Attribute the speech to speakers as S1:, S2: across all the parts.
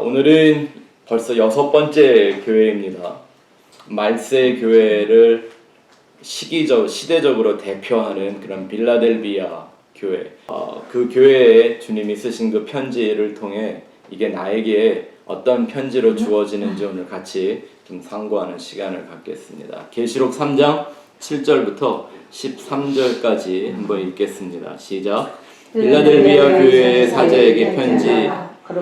S1: 오늘은 벌써 6번째 교회입니다. 말세 교회를 시대적으로 대표하는 그런 빌라델비아 교회. 그 교회에 주님이 쓰신 그 편지를 통해 이게 나에게 어떤 편지로 주어지는지 오늘 같이 좀 상고하는 시간을 갖겠습니다. 계시록 3장 7절부터 13절까지 한번 읽겠습니다. 시작. 빌라델비아 교회의 사자에게 편지.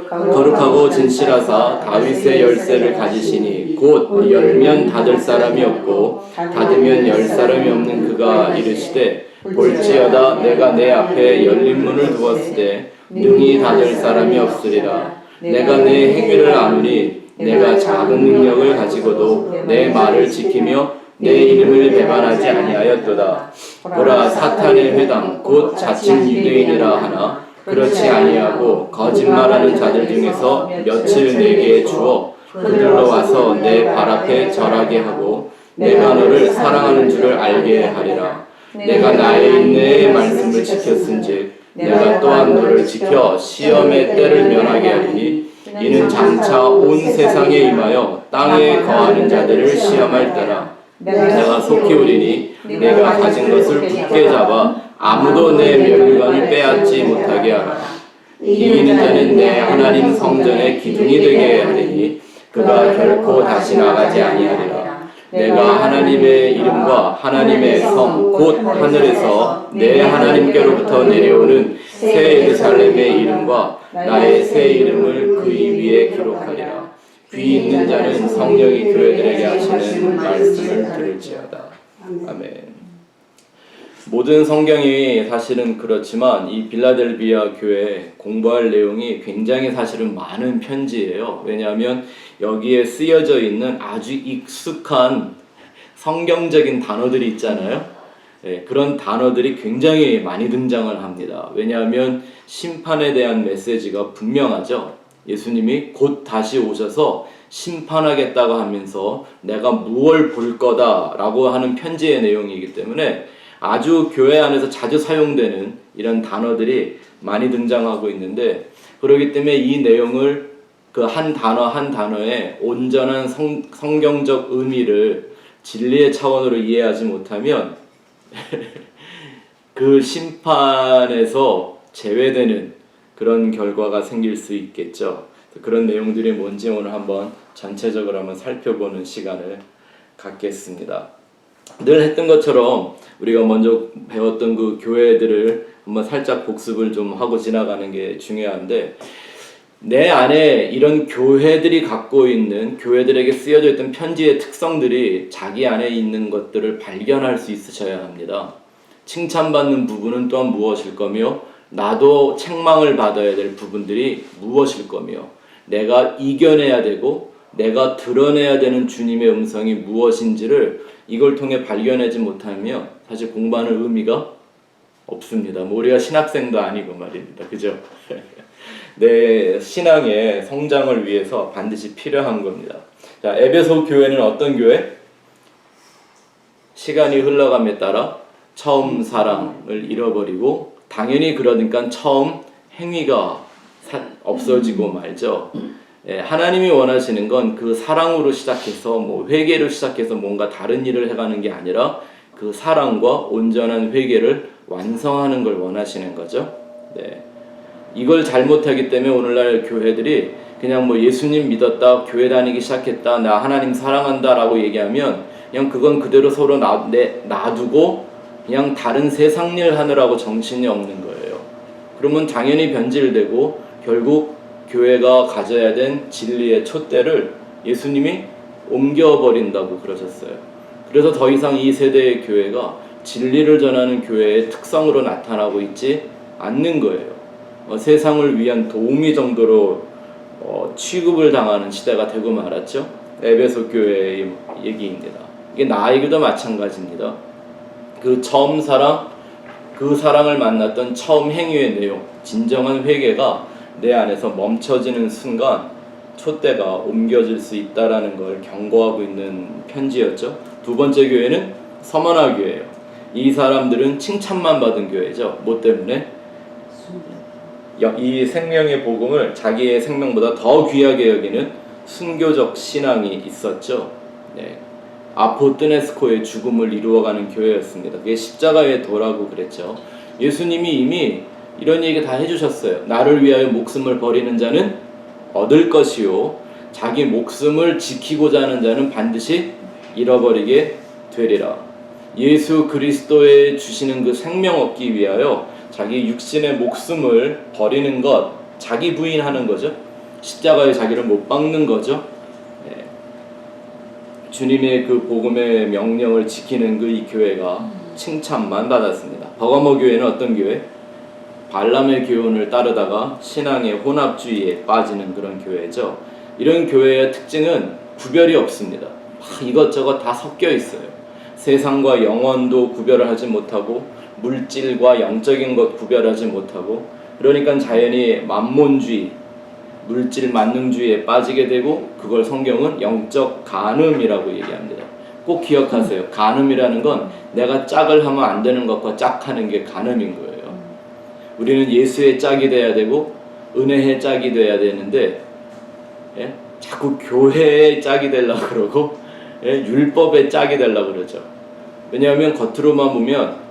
S1: 거룩하고 진실하사 다윗의 열쇠를 가지시니 곧 열면 닫을 사람이 없고 닫으면 열 사람이 없는 그가 이르시되 볼지어다 내가 내 앞에 열린 문을 두었으되 능히 닫을 사람이 없으리라. 내가 내 행위를 아노니 내가 작은 능력을 가지고도 내 말을 지키며 내 이름을 배반하지 아니하였도다. 보라 사탄의 회당 곧 자칭 유대인이라 하나 그렇지 아니하고 거짓말하는 자들 중에서 며칠 내게 주어 그들로 와서 내 발 앞에 절하게 하고 내가 너를 사랑하는 줄을 알게 하리라. 내가 나의 인내의 말씀을 지켰은즉 내가 또한 너를 지켜 시험의 때를 면하게 하리니 이는 장차 온 세상에 임하여 땅에 거하는 자들을 시험할 때라. 내가 속히 오리니 내가 가진 것을 굳게 잡아 아무도 내 멸관을 빼앗지 못하게 하라. 이기는 자는 내 하나님 성전의 기둥이 되게 하리니 그가 결코 다시 나가지 아니하리라. 내가 하나님의 이름과 하나님의 성 곧 하늘에서 내 하나님께로부터 내려오는 새 예루살렘의 이름과 나의 새 이름을 그의 위에 기록하리라. 귀 있는 자는 성령이 교회들에게 하시는 말씀을 들을지어다. 아멘. 모든 성경이 사실은 그렇지만 이 빌라델비아 교회 공부할 내용이 굉장히 사실은 많은 편지예요. 왜냐하면 여기에 쓰여져 있는 아주 익숙한 성경적인 단어들이 있잖아요. 그런 단어들이 굉장히 많이 등장을 합니다. 왜냐하면 심판에 대한 메시지가 분명하죠. 예수님이 곧 다시 오셔서 심판하겠다고 하면서 내가 무엇을 볼 거다라고 하는 편지의 내용이기 때문에 아주 교회 안에서 자주 사용되는 이런 단어들이 많이 등장하고 있는데, 그렇기 때문에 이 내용을 그 한 단어 한 단어의 온전한 성경적 의미를 진리의 차원으로 이해하지 못하면 그 심판에서 제외되는 그런 결과가 생길 수 있겠죠. 그런 내용들이 뭔지 오늘 한번 전체적으로 한번 살펴보는 시간을 갖겠습니다. 늘 했던 것처럼 우리가 먼저 배웠던 그 교회들을 한번 살짝 복습을 좀 하고 지나가는 게 중요한데, 내 안에 이런 교회들이 갖고 있는, 교회들에게 쓰여져 있던 편지의 특성들이 자기 안에 있는 것들을 발견할 수 있으셔야 합니다. 칭찬받는 부분은 또한 무엇일 거며, 나도 책망을 받아야 될 부분들이 무엇일 거며, 내가 이겨내야 되고 내가 드러내야 되는 주님의 음성이 무엇인지를 이걸 통해 발견하지 못하면 사실 공부하는 의미가 없습니다. 우리가 신학생도 아니고 말입니다. 그죠? 내 신앙의 성장을 위해서 반드시 필요한 겁니다. 자, 에베소 교회는 어떤 교회? 시간이 흘러감에 따라 처음 사랑을 잃어버리고, 당연히 그러니까 처음 행위가 없어지고 말죠. 하나님이 원하시는 건 그 사랑으로 시작해서 회개로 시작해서 뭔가 다른 일을 해가는 게 아니라 그 사랑과 온전한 회개를 완성하는 걸 원하시는 거죠. 네. 이걸 잘못하기 때문에 오늘날 교회들이 그냥 예수님 믿었다, 교회 다니기 시작했다, 나 하나님 사랑한다 라고 얘기하면 그냥 그건 그대로 서로 놔두고 그냥 다른 세상 일 하느라고 정신이 없는 거예요. 그러면 당연히 변질되고 결국 교회가 가져야 된 진리의 촛대를 예수님이 옮겨버린다고 그러셨어요. 그래서 더 이상 이 세대의 교회가 진리를 전하는 교회의 특성으로 나타나고 있지 않는 거예요. 세상을 위한 도우미 정도로 취급을 당하는 시대가 되고 말았죠. 에베소 교회의 얘기입니다. 이게 나에게도 마찬가지입니다. 그 처음 사랑, 그 사랑을 만났던 처음 행위의 내용, 진정한 회개가 내 안에서 멈춰지는 순간 촛대가 옮겨질 수 있다라는 걸 경고하고 있는 편지였죠. 두 번째 교회는 서머나 교회예요. 이 사람들은 칭찬만 받은 교회죠. 뭐 때문에? 이 생명의 복음을 자기의 생명보다 더 귀하게 여기는 순교적 신앙이 있었죠. 네. 아포뜨네스코의 죽음을 이루어가는 교회였습니다. 그게 십자가의 도라고 그랬죠. 예수님이 이미 이런 얘기 다 해주셨어요. 나를 위하여 목숨을 버리는 자는 얻을 것이요 자기 목숨을 지키고자 하는 자는 반드시 잃어버리게 되리라. 예수 그리스도에 주시는 그 생명 얻기 위하여 자기 육신의 목숨을 버리는 것, 자기 부인하는 거죠. 십자가에 자기를 못 박는 거죠. 네. 주님의 그 복음의 명령을 지키는 그 이 교회가 칭찬만 받았습니다. 버가모 교회는 어떤 교회? 발람의 교훈을 따르다가 신앙의 혼합주의에 빠지는 그런 교회죠. 이런 교회의 특징은 구별이 없습니다. 이것저것 다 섞여 있어요. 세상과 영혼도 구별을 하지 못하고 물질과 영적인 것 구별하지 못하고, 그러니까 자연히 만몬주의, 물질 만능주의에 빠지게 되고, 그걸 성경은 영적 간음이라고 얘기합니다. 꼭 기억하세요. 간음이라는 건 내가 짝을 하면 안 되는 것과 짝하는 게 간음인 거예요. 우리는 예수의 짝이 돼야 되고 은혜의 짝이 돼야 되는데, 예? 자꾸 교회의 짝이 되려고 그러고, 예? 율법의 짝이 되려고 그러죠. 왜냐하면 겉으로만 보면,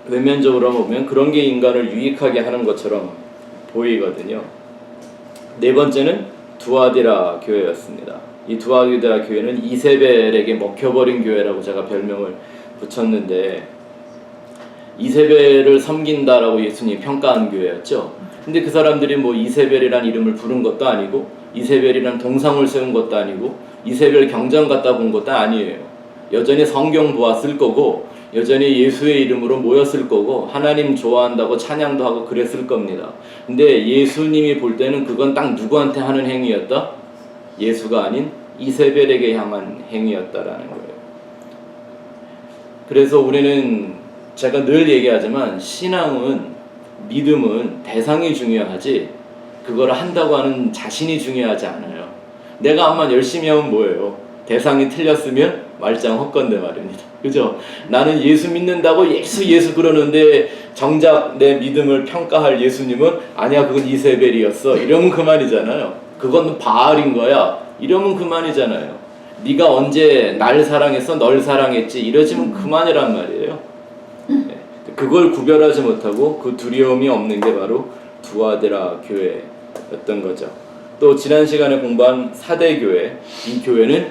S1: 외면적으로 보면 그런 게 인간을 유익하게 하는 것처럼 보이거든요. 네 번째는 두아디라 교회였습니다. 이 두아디라 교회는 이세벨에게 먹혀버린 교회라고 제가 별명을 붙였는데, 이세벨을 섬긴다라고 예수님이 평가한 교회였죠. 근데 그 사람들이 뭐 이세벨이란 이름을 부른 것도 아니고, 이세벨이란 동상을 세운 것도 아니고, 이세벨 경전 갖다 본 것도 아니에요. 여전히 성경 보았을 거고, 여전히 예수의 이름으로 모였을 거고, 하나님 좋아한다고 찬양도 하고 그랬을 겁니다. 근데 예수님이 볼 때는 그건 딱 누구한테 하는 행위였다? 예수가 아닌 이세벨에게 향한 행위였다라는 거예요. 그래서 우리는, 제가 늘 얘기하지만, 신앙은, 믿음은 대상이 중요하지 그걸 한다고 하는 자신이 중요하지 않아요. 내가 암만 열심히 하면 뭐예요? 대상이 틀렸으면 말짱 헛건데 말입니다. 그죠? 나는 예수 믿는다고 예수 그러는데 정작 내 믿음을 평가할 예수님은 아니야 그건 이세벨이었어 이러면 그만이잖아요. 그건 바알인 거야 이러면 그만이잖아요. 네가 언제 날 사랑했어? 널 사랑했지 이러지면 그만이란 말이에요. 네. 그걸 구별하지 못하고 그 두려움이 없는 게 바로 두아디라 교회였던 거죠. 또 지난 시간에 공부한 사대교회, 이 교회는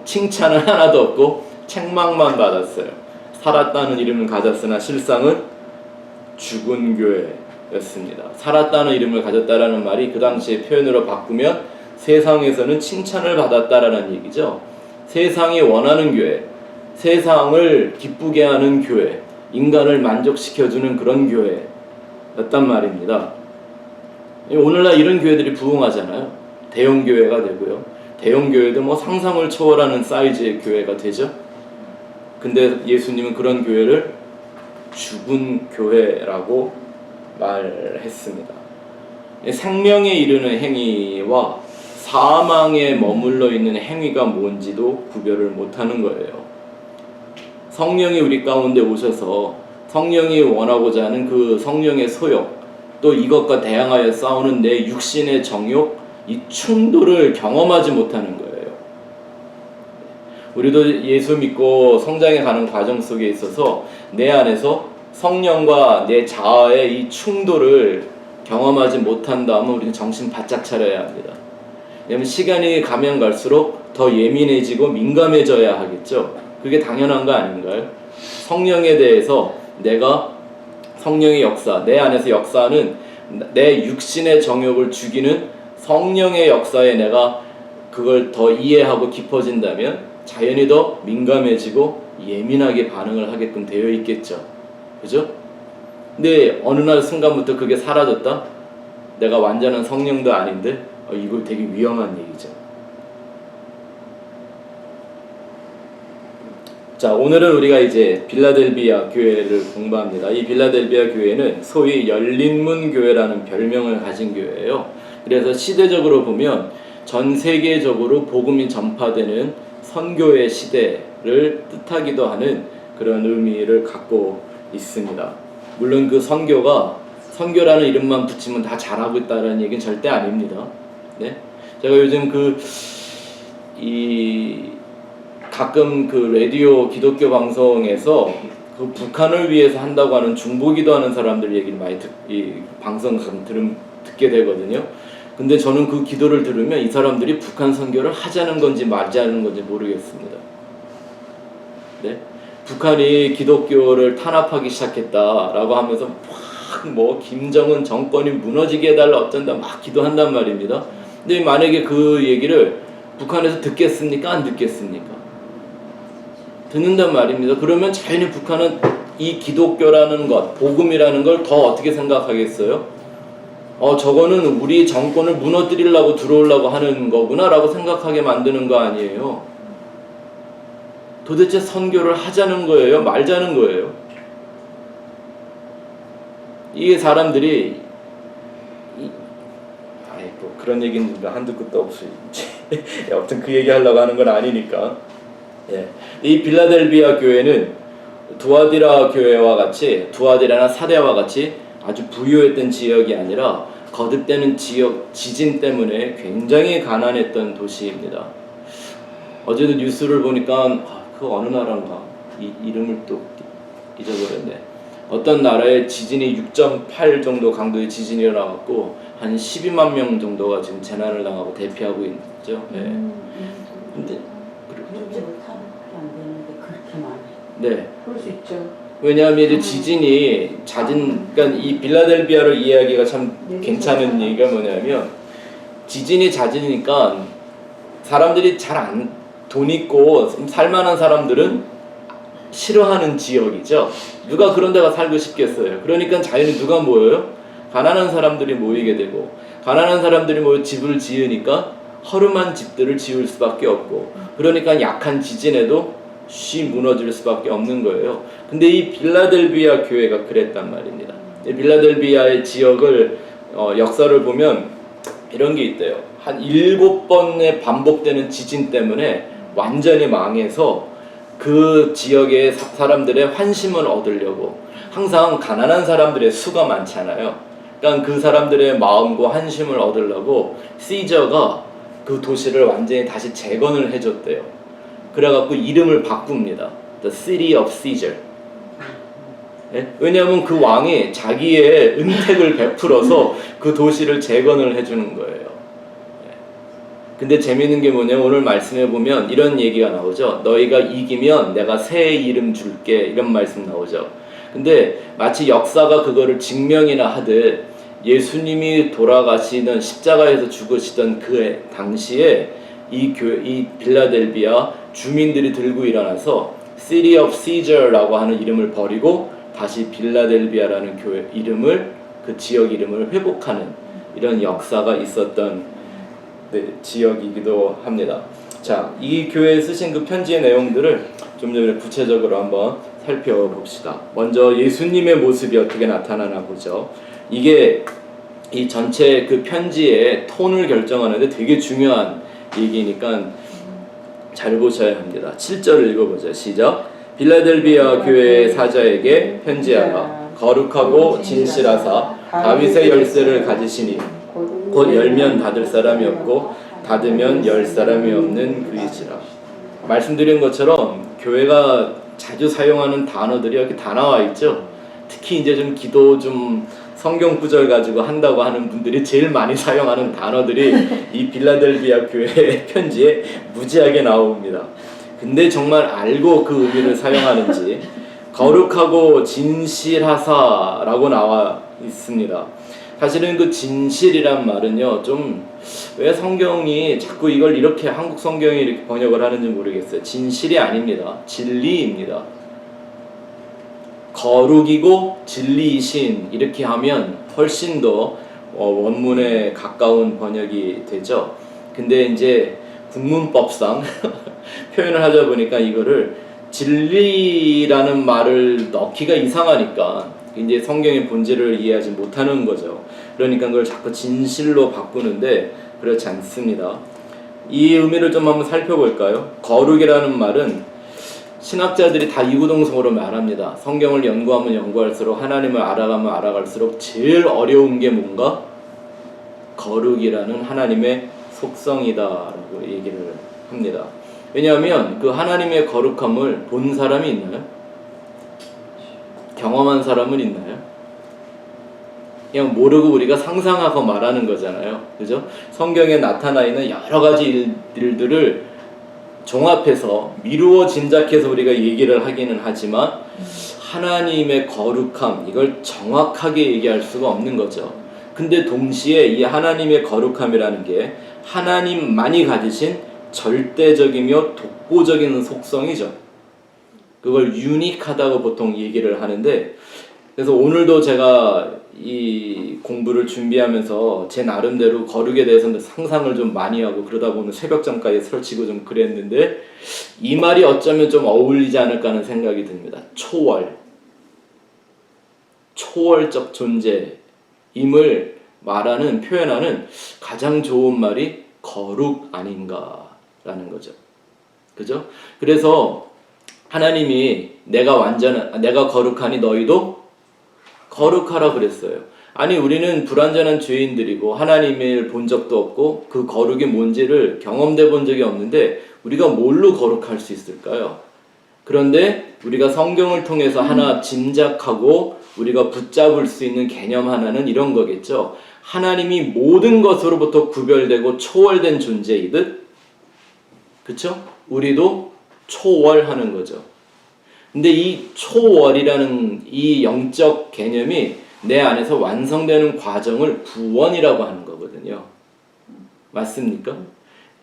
S1: 칭찬은 하나도 없고 책망만 받았어요. 살았다는 이름을 가졌으나 실상은 죽은 교회였습니다. 살았다는 이름을 가졌다라는 말이 그 당시의 표현으로 바꾸면 세상에서는 칭찬을 받았다라는 얘기죠. 세상이 원하는 교회, 세상을 기쁘게 하는 교회, 인간을 만족시켜주는 그런 교회였단 말입니다. 오늘날 이런 교회들이 부흥하잖아요. 대형 교회가 되고요. 대형 교회도 뭐 상상을 초월하는 사이즈의 교회가 되죠. 근데 예수님은 그런 교회를 죽은 교회라고 말했습니다. 생명에 이르는 행위와 사망에 머물러 있는 행위가 뭔지도 구별을 못하는 거예요. 성령이 우리 가운데 오셔서 성령이 원하고자 하는 그 성령의 소욕, 또 이것과 대항하여 싸우는 내 육신의 정욕, 이 충돌을 경험하지 못하는 거예요. 우리도 예수 믿고 성장해 가는 과정 속에 있어서 내 안에서 성령과 내 자아의 이 충돌을 경험하지 못한다면 우리는 정신 바짝 차려야 합니다. 왜냐하면 시간이 가면 갈수록 더 예민해지고 민감해져야 하겠죠. 그게 당연한 거 아닌가요? 성령에 대해서 내가 성령의 역사, 내 안에서 역사하는 내 육신의 정욕을 죽이는 성령의 역사에 내가 그걸 더 이해하고 깊어진다면 자연히 더 민감해지고 예민하게 반응을 하게끔 되어 있겠죠. 그죠? 근데 어느 날 순간부터 그게 사라졌다? 내가 완전한 성령도 아닌데 이거 되게 위험한 얘기죠. 자, 오늘은 우리가 이제 빌라델비아 교회를 공부합니다. 이 빌라델비아 교회는 소위 열린문 교회라는 별명을 가진 교회예요. 그래서 시대적으로 보면 전 세계적으로 복음이 전파되는 선교의 시대를 뜻하기도 하는 그런 의미를 갖고 있습니다. 물론 그 선교가 선교라는 이름만 붙이면 다 잘하고 있다는 얘기는 절대 아닙니다. 네? 제가 요즘 가끔 그 라디오 기독교 방송에서 그 북한을 위해서 한다고 하는 중보기도하는 사람들 얘기를 많이 방송 듣게 되거든요. 근데 저는 그 기도를 들으면 이 사람들이 북한 선교를 하자는 건지 말자는 건지 모르겠습니다. 네? 북한이 기독교를 탄압하기 시작했다라고 하면서 막 김정은 정권이 무너지게 해달라 어쩐다 막 기도한단 말입니다. 근데 만약에 그 얘기를 북한에서 듣겠습니까? 안 듣겠습니까? 듣는단 말입니다. 그러면 자연히 북한은 이 기독교라는 것, 복음이라는 걸 더 어떻게 생각하겠어요? 저거는 우리 정권을 무너뜨리려고 들어오려고 하는 거구나 라고 생각하게 만드는 거 아니에요. 도대체 선교를 하자는 거예요? 말자는 거예요? 이게 사람들이 그런 얘기는 한두 끝도 없이 아무튼 그 얘기 하려고 하는 건 아니니까. 예. 이 빌라델비아 교회는 두아디라 교회와 같이 두아디라나 사대와 같이 아주 부유했던 지역이 아니라 거듭되는 지진 때문에 굉장히 가난했던 도시입니다. 어제도 뉴스를 보니까 그 어느 나라인가 이름을 또 잊어버렸네. 어떤 나라에 지진이 6.8 정도 강도의 지진이 일어나갖고 한 12만 명 정도가 지금 재난을 당하고 대피하고 있죠. 네. 근데 네.
S2: 그럴 수 있죠.
S1: 왜냐하면 이제 지진이 그러니까 이 빌라델비아를 이해하기가 참 괜찮은 얘기가 뭐냐면 지진이 잦으니까 사람들이 돈 있고 살만한 사람들은 싫어하는 지역이죠. 누가 그런 데가 살고 싶겠어요. 그러니까 자연히 누가 모여요? 가난한 사람들이 모이게 되고 가난한 사람들이 모여 집을 지으니까 허름한 집들을 지을 수밖에 없고 그러니까 약한 지진에도 무너질 수밖에 없는 거예요. 근데 이 빌라델비아 교회가 그랬단 말입니다. 이 빌라델비아의 지역을 역사를 보면 이런 게 있대요. 한 7번의 반복되는 지진 때문에 완전히 망해서 그 지역의 사람들의 환심을 얻으려고 항상 가난한 사람들의 수가 많잖아요. 그러니까 그 사람들의 마음과 환심을 얻으려고 시저가 그 도시를 완전히 다시 재건을 해줬대요. 그래갖고 이름을 바꿉니다. The City of Caesar. 네? 왜냐하면 그 왕이 자기의 은택을 베풀어서 그 도시를 재건을 해주는 거예요. 네. 근데 재밌는 게 뭐냐면 오늘 말씀해 보면 이런 얘기가 나오죠. 너희가 이기면 내가 새 이름 줄게 이런 말씀 나오죠. 근데 마치 역사가 그거를 증명이나 하듯 예수님이 돌아가시는 십자가에서 죽으시던 그 당시에 이 빌라델비아 주민들이 들고 일어나서 City of Caesar라고 하는 이름을 버리고 다시 빌라델비아라는 교회 이름을 그 지역 이름을 회복하는 이런 역사가 있었던 지역이기도 합니다. 자, 이 교회에 쓰신 그 편지의 내용들을 좀 더 구체적으로 한번 살펴봅시다. 먼저 예수님의 모습이 어떻게 나타나나 보죠. 이게 이 전체 그 편지의 톤을 결정하는데 되게 중요한 얘기니까 잘 보셔야 합니다. 7절을 읽어보죠. 시작. 빌라델비아 교회의 사자에게 편지하라. 거룩하고 진실하사 다윗의 열쇠를 가지시니 곧 열면 닫을 사람이 없고 닫으면 열 사람이 없는 그이시라. 말씀드린 것처럼 교회가 자주 사용하는 단어들이 이렇게 다 나와 있죠. 특히 이제 좀 기도 성경 구절 가지고 한다고 하는 분들이 제일 많이 사용하는 단어들이 이 빌라델비아 교회의 편지에 무지하게 나옵니다. 근데 정말 알고 그 의미를 사용하는지 거룩하고 진실하사라고 나와 있습니다. 사실은 그 진실이란 말은요, 왜 성경이 자꾸 이걸 이렇게 한국 성경이 이렇게 번역을 하는지 모르겠어요. 진실이 아닙니다. 진리입니다. 거룩이고 진리이신 이렇게 하면 훨씬 더 원문에 가까운 번역이 되죠. 근데 이제 국문법상 표현을 하자 보니까 이거를 진리라는 말을 넣기가 이상하니까 이제 성경의 본질을 이해하지 못하는 거죠. 그러니까 그걸 자꾸 진실로 바꾸는데 그렇지 않습니다. 이 의미를 좀 한번 살펴볼까요? 거룩이라는 말은 신학자들이 다 이구동성으로 말합니다. 성경을 연구하면 연구할수록 하나님을 알아가면 알아갈수록 제일 어려운 게 뭔가? 거룩이라는 하나님의 속성이다라고 얘기를 합니다. 왜냐하면 그 하나님의 거룩함을 본 사람이 있나요? 경험한 사람은 있나요? 그냥 모르고 우리가 상상하고 말하는 거잖아요. 그죠? 성경에 나타나 있는 여러 가지 일들을 종합해서 미루어 짐작해서 우리가 얘기를 하기는 하지만 하나님의 거룩함, 이걸 정확하게 얘기할 수가 없는 거죠. 근데 동시에 이 하나님의 거룩함이라는 게 하나님만이 가지신 절대적이며 독보적인 속성이죠. 그걸 유니크하다고 보통 얘기를 하는데, 그래서 오늘도 제가 이 공부를 준비하면서 제 나름대로 거룩에 대해서는 상상을 좀 많이 하고 그러다 보면 새벽잠까지 설치고 좀 그랬는데, 이 말이 어쩌면 좀 어울리지 않을까 하는 생각이 듭니다. 초월적 존재임을 말하는, 표현하는 가장 좋은 말이 거룩 아닌가라는 거죠. 그죠? 그래서 하나님이 내가 거룩하니 너희도 거룩하라 그랬어요. 아니, 우리는 불완전한 죄인들이고 하나님을 본 적도 없고 그 거룩이 뭔지를 경험돼 본 적이 없는데 우리가 뭘로 거룩할 수 있을까요? 그런데 우리가 성경을 통해서 하나 짐작하고 우리가 붙잡을 수 있는 개념 하나는 이런 거겠죠. 하나님이 모든 것으로부터 구별되고 초월된 존재이듯, 그쵸? 우리도 초월하는 거죠. 근데 이 초월이라는 이 영적 개념이 내 안에서 완성되는 과정을 구원이라고 하는 거거든요. 맞습니까?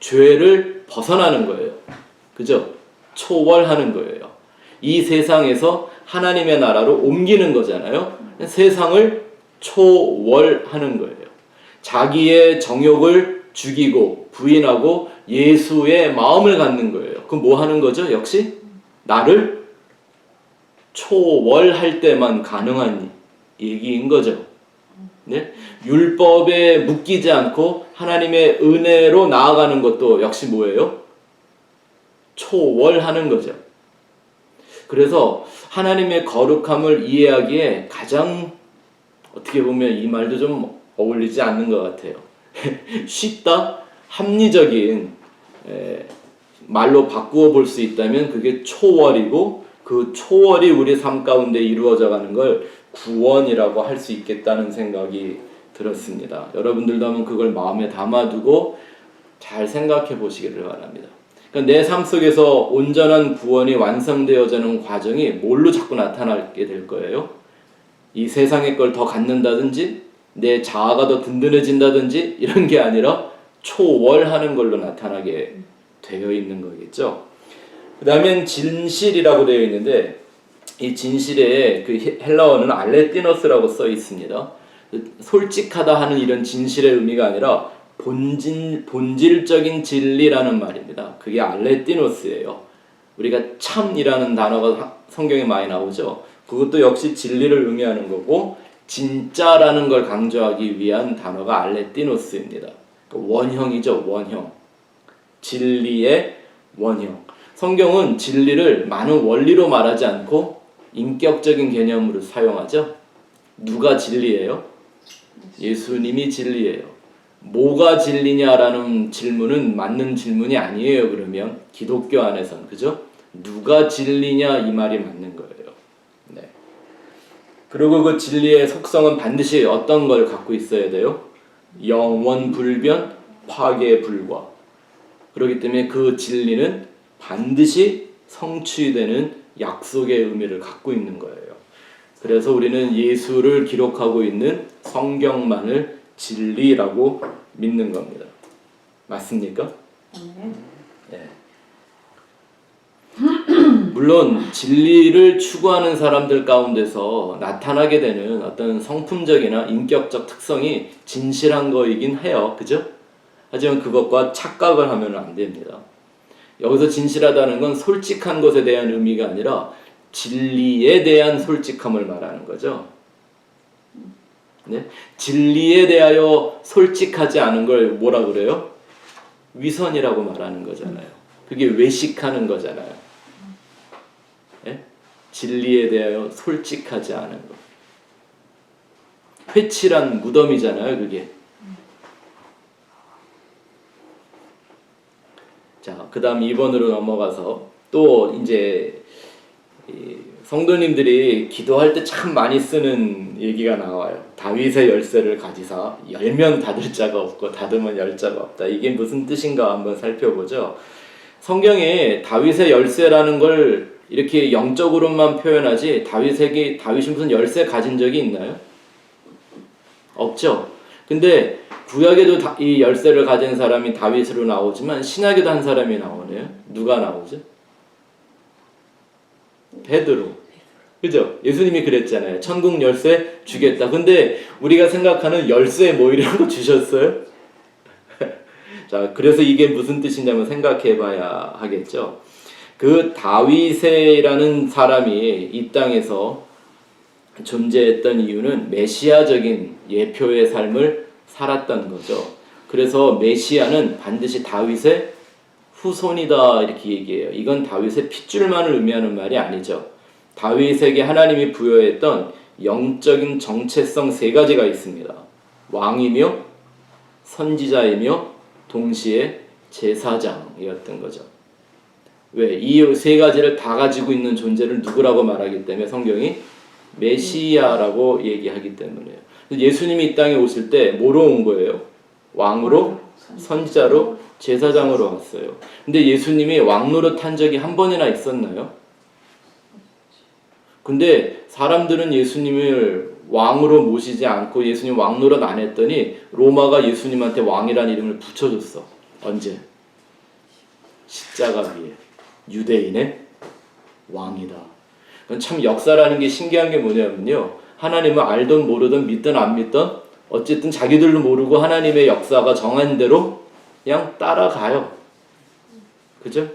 S1: 죄를 벗어나는 거예요. 그죠? 초월하는 거예요. 이 세상에서 하나님의 나라로 옮기는 거잖아요. 세상을 초월하는 거예요. 자기의 정욕을 죽이고 부인하고 예수의 마음을 갖는 거예요. 그럼 뭐 하는 거죠? 역시 나를 초월할 때만 가능한 얘기인 거죠. 네? 율법에 묶이지 않고 하나님의 은혜로 나아가는 것도 역시 뭐예요? 초월하는 거죠. 그래서 하나님의 거룩함을 이해하기에 가장, 어떻게 보면 이 말도 좀 어울리지 않는 것 같아요. 쉽다, 합리적인 말로 바꾸어 볼 수 있다면 그게 초월이고, 그 초월이 우리 삶 가운데 이루어져 가는 걸 구원이라고 할 수 있겠다는 생각이 들었습니다. 여러분들도 한번 그걸 마음에 담아두고 잘 생각해 보시기를 바랍니다. 그러니까 내 삶 속에서 온전한 구원이 완성되어지는 과정이 뭘로 자꾸 나타나게 될 거예요? 이 세상의 걸 더 갖는다든지 내 자아가 더 든든해진다든지 이런 게 아니라 초월하는 걸로 나타나게 되어 있는 거겠죠. 그 다음엔 진실이라고 되어 있는데, 이 진실에 그 헬라어는 알레티노스라고 써 있습니다. 솔직하다 하는 이런 진실의 의미가 아니라 본질적인 진리라는 말입니다. 그게 알레티노스예요. 우리가 참이라는 단어가 성경에 많이 나오죠. 그것도 역시 진리를 의미하는 거고, 진짜라는 걸 강조하기 위한 단어가 알레티노스입니다. 원형이죠, 원형. 진리의 원형. 성경은 진리를 많은 원리로 말하지 않고 인격적인 개념으로 사용하죠. 누가 진리예요? 예수님이 진리예요. 뭐가 진리냐라는 질문은 맞는 질문이 아니에요. 그러면 기독교 안에서는, 그죠? 누가 진리냐, 이 말이 맞는 거예요. 네. 그리고 그 진리의 속성은 반드시 어떤 걸 갖고 있어야 돼요? 영원불변, 파괴불과. 그렇기 때문에 그 진리는 반드시 성취되는 약속의 의미를 갖고 있는 거예요. 그래서 우리는 예수를 기록하고 있는 성경만을 진리라고 믿는 겁니다. 맞습니까? 네. 물론 진리를 추구하는 사람들 가운데서 나타나게 되는 어떤 성품적이나 인격적 특성이 진실한 거이긴 해요. 그죠? 하지만 그것과 착각을 하면 안 됩니다. 여기서 진실하다는 건 솔직한 것에 대한 의미가 아니라 진리에 대한 솔직함을 말하는 거죠. 네? 진리에 대하여 솔직하지 않은 걸 뭐라 그래요? 위선이라고 말하는 거잖아요. 그게 외식하는 거잖아요. 진리에 대하여 솔직하지 않은 것. 회칠한 무덤이잖아요, 그게. 자, 그 다음 2번으로 넘어가서 또 이제 성도님들이 기도할 때 참 많이 쓰는 얘기가 나와요. 다윗의 열쇠를 가지사 열면 닫을 자가 없고 닫으면 열 자가 없다. 이게 무슨 뜻인가 한번 살펴보죠. 성경에 다윗의 열쇠라는 걸 이렇게 영적으로만 표현하지 다윗이 무슨 열쇠 가진 적이 있나요? 없죠. 근데 구약에도 이 열쇠를 가진 사람이 다윗으로 나오지만 신약에도 한 사람이 나오네요. 누가 나오죠? 베드로. 그죠? 예수님이 그랬잖아요. 천국 열쇠 주겠다. 근데 우리가 생각하는 열쇠 뭐 이런 거 주셨어요? 자, 그래서 이게 무슨 뜻이냐면 생각해 봐야 하겠죠. 그 다윗이라는 사람이 이 땅에서 존재했던 이유는 메시아적인 예표의 삶을 살았던 거죠. 그래서 메시아는 반드시 다윗의 후손이다 이렇게 얘기해요. 이건 다윗의 핏줄만을 의미하는 말이 아니죠. 다윗에게 하나님이 부여했던 영적인 정체성 세 가지가 있습니다. 왕이며 선지자이며 동시에 제사장이었던 거죠. 왜? 이 세 가지를 다 가지고 있는 존재를 누구라고 말하기 때문에 성경이 메시아라고 얘기하기 때문에요. 예수님이 이 땅에 오실 때 뭐로 온 거예요? 왕으로, 선지자로, 제사장으로 왔어요. 근데 예수님이 왕노릇 한 적이 한 번이나 있었나요? 근데 사람들은 예수님을 왕으로 모시지 않고 예수님 왕노릇 안 했더니 로마가 예수님한테 왕이라는 이름을 붙여줬어. 언제? 십자가 위에. 유대인의 왕이다. 참 역사라는 게 신기한 게 뭐냐면요. 하나님을 알든 모르든 믿든 안 믿든 어쨌든 자기들도 모르고 하나님의 역사가 정한 대로 그냥 따라가요. 그죠?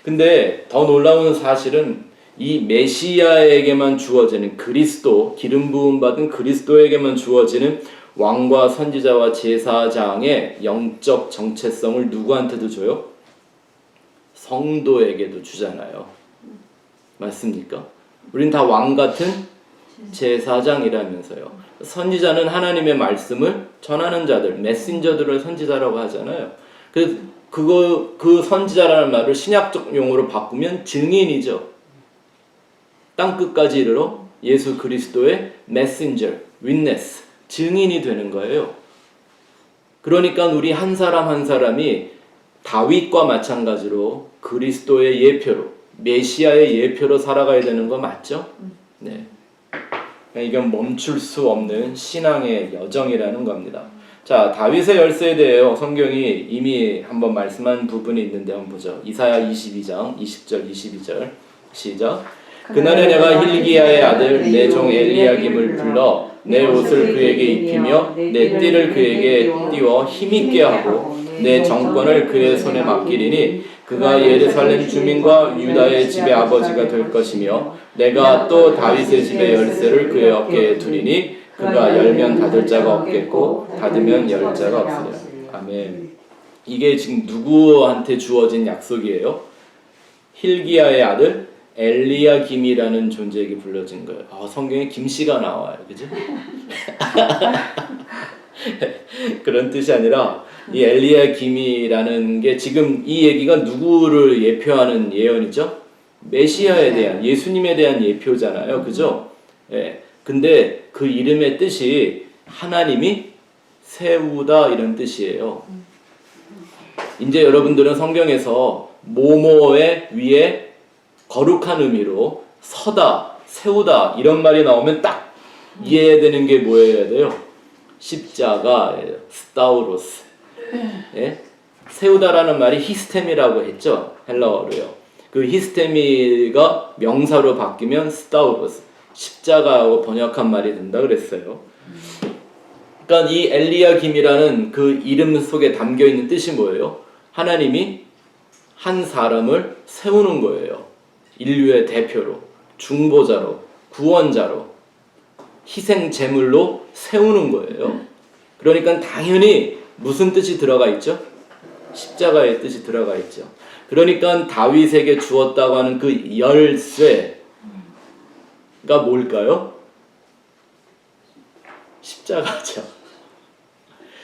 S1: 근데 더 놀라운 사실은 이 메시아에게만 주어지는 그리스도, 기름 부음 받은 그리스도에게만 주어지는 왕과 선지자와 제사장의 영적 정체성을 누구한테도 줘요? 성도에게도 주잖아요. 맞습니까? 우린 다 왕 같은 제사장이라면서요. 선지자는 하나님의 말씀을 전하는 자들, 메신저들을 선지자라고 하잖아요. 그 선지자라는 말을 신약적 용어로 바꾸면 증인이죠. 땅끝까지 이르러 예수 그리스도의 메신저, 윈네스, 증인이 되는 거예요. 그러니까 우리 한 사람 한 사람이 다윗과 마찬가지로 그리스도의 예표로, 메시아의 예표로 살아가야 되는 거 맞죠? 네. 이건 멈출 수 없는 신앙의 여정이라는 겁니다. 자, 다윗의 열쇠에 대해 성경이 이미 한번 말씀한 부분이 있는데 한번 보죠. 이사야 22장 20절 22절 시작. 그날에 내가 힐기야의 아들 내 종 엘리야김을 불러 내 옷을 그에게 입히며 내 띠를 그에게 띄워 힘있게 하고 내 정권을 그의 손에 맡기리니 그가 예루살렘 주민과 유다의 집의 아버지가 될 것이며 내가 또 다윗의 집의 열쇠를 그의 어깨에 두리니 그가 열면 닫을 자가 없겠고 닫으면 열 자가 없으리라. 아멘. 이게 지금 누구한테 주어진 약속이에요? 힐기야의 아들 엘리야김이라는 존재에게 불러진 거예요. 성경에 김씨가 나와요. 그죠? 그런 뜻이 아니라 이 엘리야김이라는 게 지금 이 얘기가 누구를 예표하는 예언이죠? 메시아에 대한, 예수님에 대한 예표잖아요. 그죠? 예. 근데 그 이름의 뜻이 하나님이 세우다 이런 뜻이에요. 이제 여러분들은 성경에서 모모의 위에 거룩한 의미로 서다, 세우다 이런 말이 나오면 딱 이해되는 게 뭐여야 돼요? 십자가예요. 스타우로스. 예? 세우다라는 말이 히스테미라고 했죠. 헬라어로요. 그 히스테미가 명사로 바뀌면 스타우로스, 십자가하고 번역한 말이 된다 그랬어요. 그러니까 이 엘리야김이라는 그 이름 속에 담겨 있는 뜻이 뭐예요? 하나님이 한 사람을 세우는 거예요. 인류의 대표로, 중보자로, 구원자로, 희생 제물로 세우는 거예요. 그러니까 당연히 무슨 뜻이 들어가 있죠? 십자가의 뜻이 들어가 있죠. 그러니까 다윗에게 주었다고 하는 그 열쇠, 뭘까요? 십자가죠.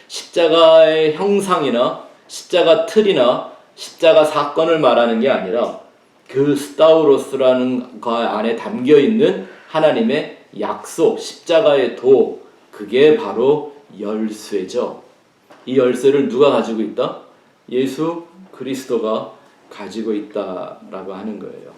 S1: 십자가의 형상이나 십자가 틀이나 십자가 사건을 말하는 게 아니라 그 스타우로스라는 그 안에 담겨 있는 하나님의 약속, 십자가의 도, 그게 바로 열쇠죠. 이 열쇠를 누가 가지고 있다? 예수 그리스도가 가지고 있다라고 하는 거예요.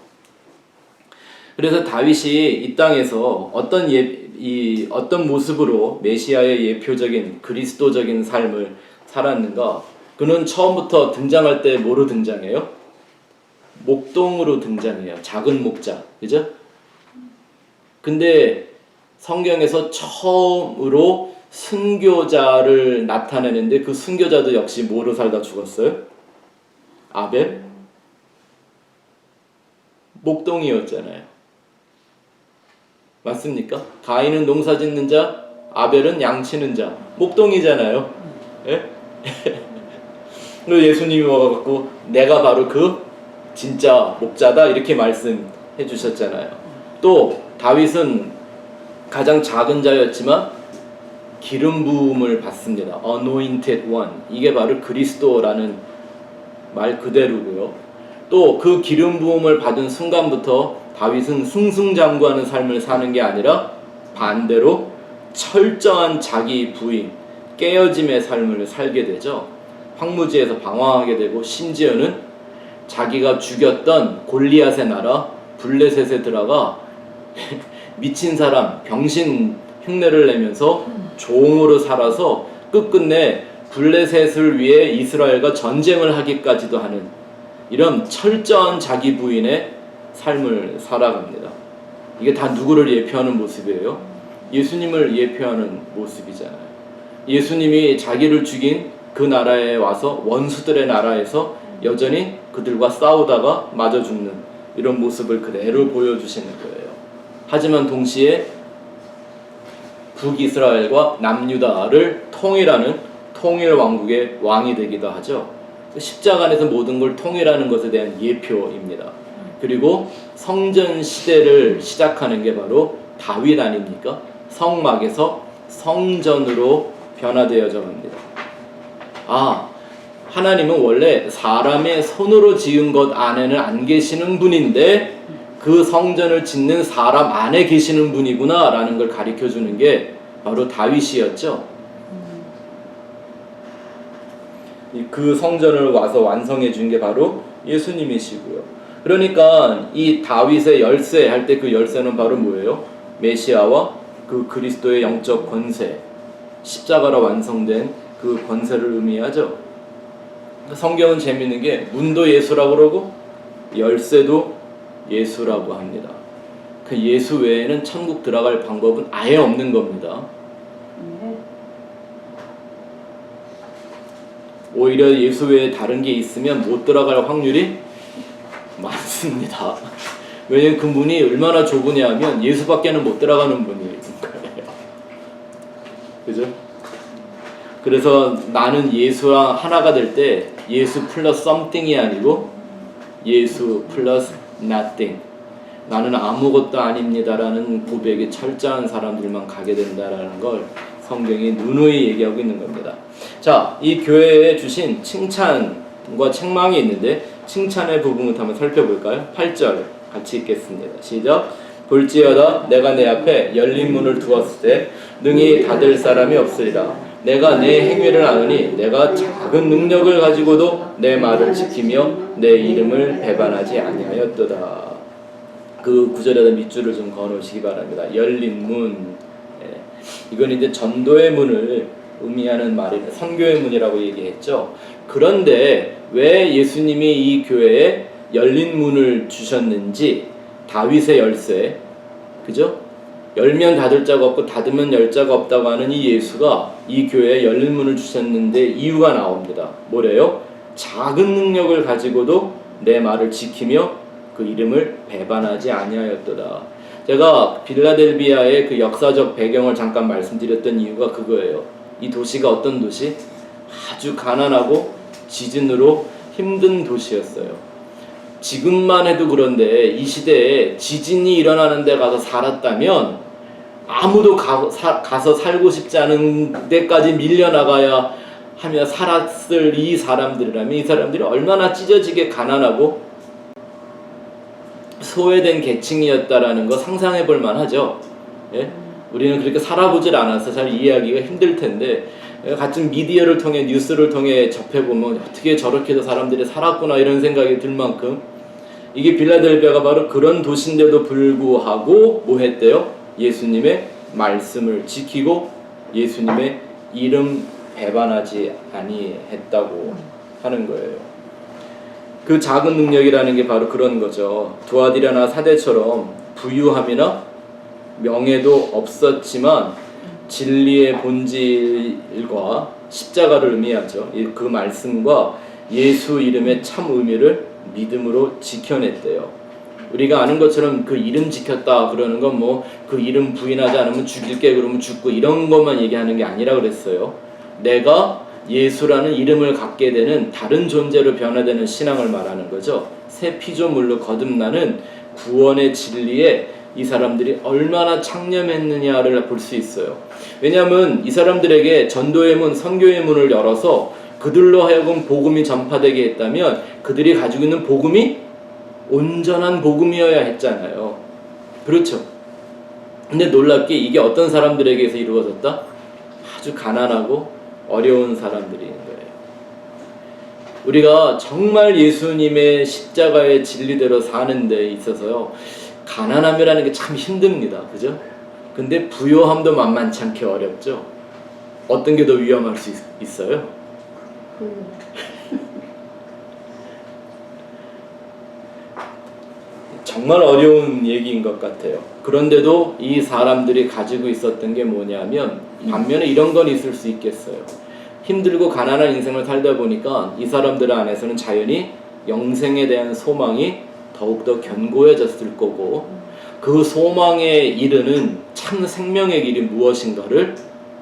S1: 그래서 다윗이 이 땅에서 어떤 모습으로 메시아의 예표적인 그리스도적인 삶을 살았는가? 그는 처음부터 등장할 때 뭐로 등장해요? 목동으로 등장해요. 작은 목자, 그죠? 근데 성경에서 처음으로 순교자를 나타내는데 그 순교자도 역시 뭐로 살다 죽었어요? 아벨? 목동이었잖아요. 맞습니까? 가인은 농사 짓는 자, 아벨은 양 치는 자. 목동이잖아요. 예? 그리고 예수님이 와갖고 내가 바로 그 진짜 목자다 이렇게 말씀해 주셨잖아요. 또 다윗은 가장 작은 자였지만 기름 부음을 받습니다. Anointed one. 이게 바로 그리스도라는 말 그대로고요. 또 그 기름 부음을 받은 순간부터 다윗은 승승장구하는 삶을 사는 게 아니라 반대로 철저한 자기 부인, 깨어짐의 삶을 살게 되죠. 황무지에서 방황하게 되고 심지어는 자기가 죽였던 골리앗의 나라 블레셋에 들어가 미친 사람, 병신 흉내를 내면서 종으로 살아서 끝끝내 블레셋을 위해 이스라엘과 전쟁을 하기까지도 하는 이런 철저한 자기 부인의 삶을 살아갑니다. 이게 다 누구를 예표하는 모습이에요? 예수님을 예표하는 모습이잖아요. 예수님이 자기를 죽인 그 나라에 와서 원수들의 나라에서 여전히 그들과 싸우다가 맞아 죽는 이런 모습을 그대로 보여주시는 거예요. 하지만 동시에 북이스라엘과 남유다를 통일하는 통일왕국의 왕이 되기도 하죠. 십자가 안에서 모든 걸 통일하는 것에 대한 예표입니다. 그리고 성전 시대를 시작하는 게 바로 다윗 아닙니까? 성막에서 성전으로 변화되어져 갑니다. 하나님은 원래 사람의 손으로 지은 것 안에는 안 계시는 분인데 그 성전을 짓는 사람 안에 계시는 분이구나 라는 걸 가르쳐 주는 게 바로 다윗이었죠. 그 성전을 와서 완성해 준 게 바로 예수님이시고요. 그러니까 이 다윗의 열쇠 할 때 그 열쇠는 바로 뭐예요? 메시아와 그 그리스도의 영적 권세, 십자가로 완성된 그 권세를 의미하죠. 성경은 재밌는 게 문도 예수라고 그러고 열쇠도 예수라고 합니다. 그 예수 외에는 천국 들어갈 방법은 아예 없는 겁니다. 오히려 예수 외에 다른 게 있으면 못 들어갈 확률이 많습니다. 왜냐면 그 문이 얼마나 좁으냐면 예수밖에는 못 들어가는 문인 거예요. 그죠? 그래서 나는 예수랑 하나가 될 때 예수 플러스 something이 아니고 예수 플러스 nothing. 나는 아무것도 아닙니다라는 고백이 철저한 사람들만 가게 된다라는 걸 성경이 누누이 얘기하고 있는 겁니다. 자, 이 교회에 주신 칭찬과 책망이 있는데 칭찬의 부분부터 한번 살펴볼까요? 8절 같이 읽겠습니다. 시작. 볼지어다 내가 내 앞에 열린 문을 두었을 때 능히 닫을 사람이 없으리라. 내가 내 행위를 아느니 내가 작은 능력을 가지고도 내 말을 지키며 내 이름을 배반하지 아니하였도다. 그 구절에다 밑줄을 좀 그어놓으시기 바랍니다. 열린 문. 이건 이제 전도의 문을 의미하는 말이에요. 선교의 문이라고 얘기했죠. 그런데 왜 예수님이 이 교회에 열린 문을 주셨는지, 다윗의 열쇠, 그죠? 열면 닫을 자가 없고 닫으면 열 자가 없다고 하는 이 예수가 이 교회에 열린 문을 주셨는데 이유가 나옵니다. 뭐래요? 작은 능력을 가지고도 내 말을 지키며 그 이름을 배반하지 아니하였도다. 제가 빌라델비아의 그 역사적 배경을 잠깐 말씀드렸던 이유가 그거예요. 이 도시가 어떤 도시? 아주 가난하고 지진으로 힘든 도시였어요. 지금만 해도 그런데 이 시대에 지진이 일어나는 데 가서 살았다면 아무도 가서 살고 싶지 않은 데까지 밀려나가야 하며 살았을 이 사람들이라면 이 사람들이 얼마나 찢어지게 가난하고 소외된 계층이었다라는 거 상상해 볼 만하죠. 예? 우리는 그렇게 살아보질 않아서 잘 이해하기가 힘들 텐데 같은 미디어를 통해 뉴스를 통해 접해보면 어떻게 저렇게도 사람들이 살았구나 이런 생각이 들 만큼 이게 빌라델비아가 바로 그런 도시인데도 불구하고 뭐 했대요? 예수님의 말씀을 지키고 예수님의 이름 배반하지 아니했다고 하는 거예요. 그 작은 능력이라는 게 바로 그런 거죠. 두아디라나 사대처럼 부유함이나 명예도 없었지만 진리의 본질과 십자가를 의미하죠. 그 말씀과 예수 이름의 참 의미를 믿음으로 지켜냈대요. 우리가 아는 것처럼 그 이름 지켰다 그러는 건 뭐 그 이름 부인하지 않으면 죽일게 그러면 죽고 이런 것만 얘기하는 게 아니라 그랬어요. 내가 예수라는 이름을 갖게 되는 다른 존재로 변화되는 신앙을 말하는 거죠. 새 피조물로 거듭나는 구원의 진리에 이 사람들이 얼마나 창념했느냐를 볼 수 있어요. 왜냐하면 이 사람들에게 전도의 문, 선교의 문을 열어서 그들로 하여금 복음이 전파되게 했다면 그들이 가지고 있는 복음이 온전한 복음이어야 했잖아요. 그렇죠. 근데 놀랍게 이게 어떤 사람들에게서 이루어졌다? 아주 가난하고 어려운 사람들인 거예요. 우리가 정말 예수님의 십자가의 진리대로 사는 데 있어서요, 가난함이라는 게 참 힘듭니다. 그죠? 근데 부요함도 만만치 않게 어렵죠. 어떤 게 더 위험할 수 있어요? 정말 어려운 얘기인 것 같아요. 그런데도 이 사람들이 가지고 있었던 게 뭐냐면 반면에 이런 건 있을 수 있겠어요. 힘들고 가난한 인생을 살다 보니까 이 사람들 안에서는 자연히 영생에 대한 소망이 더욱더 견고해졌을 거고 그 소망에 이르는 참 생명의 길이 무엇인가를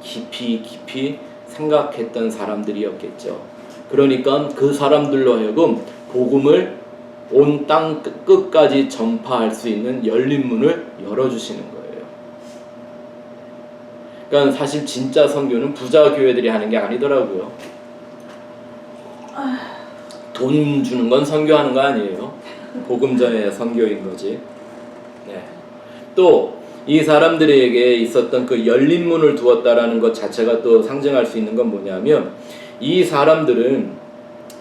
S1: 깊이 생각했던 사람들이었겠죠. 그러니까 그 사람들로 하여금 복음을 온 땅 끝까지 전파할 수 있는 열린 문을 열어주시는 거예요. 그러니까 사실 진짜 선교는 부자 교회들이 하는 게 아니더라고요. 돈 주는 건 선교하는 거 아니에요. 복음 전의 선교인 거지. 네. 또 이 사람들에게 있었던 그 열린 문을 두었다라는 것 자체가 또 상징할 수 있는 건 뭐냐면 이 사람들은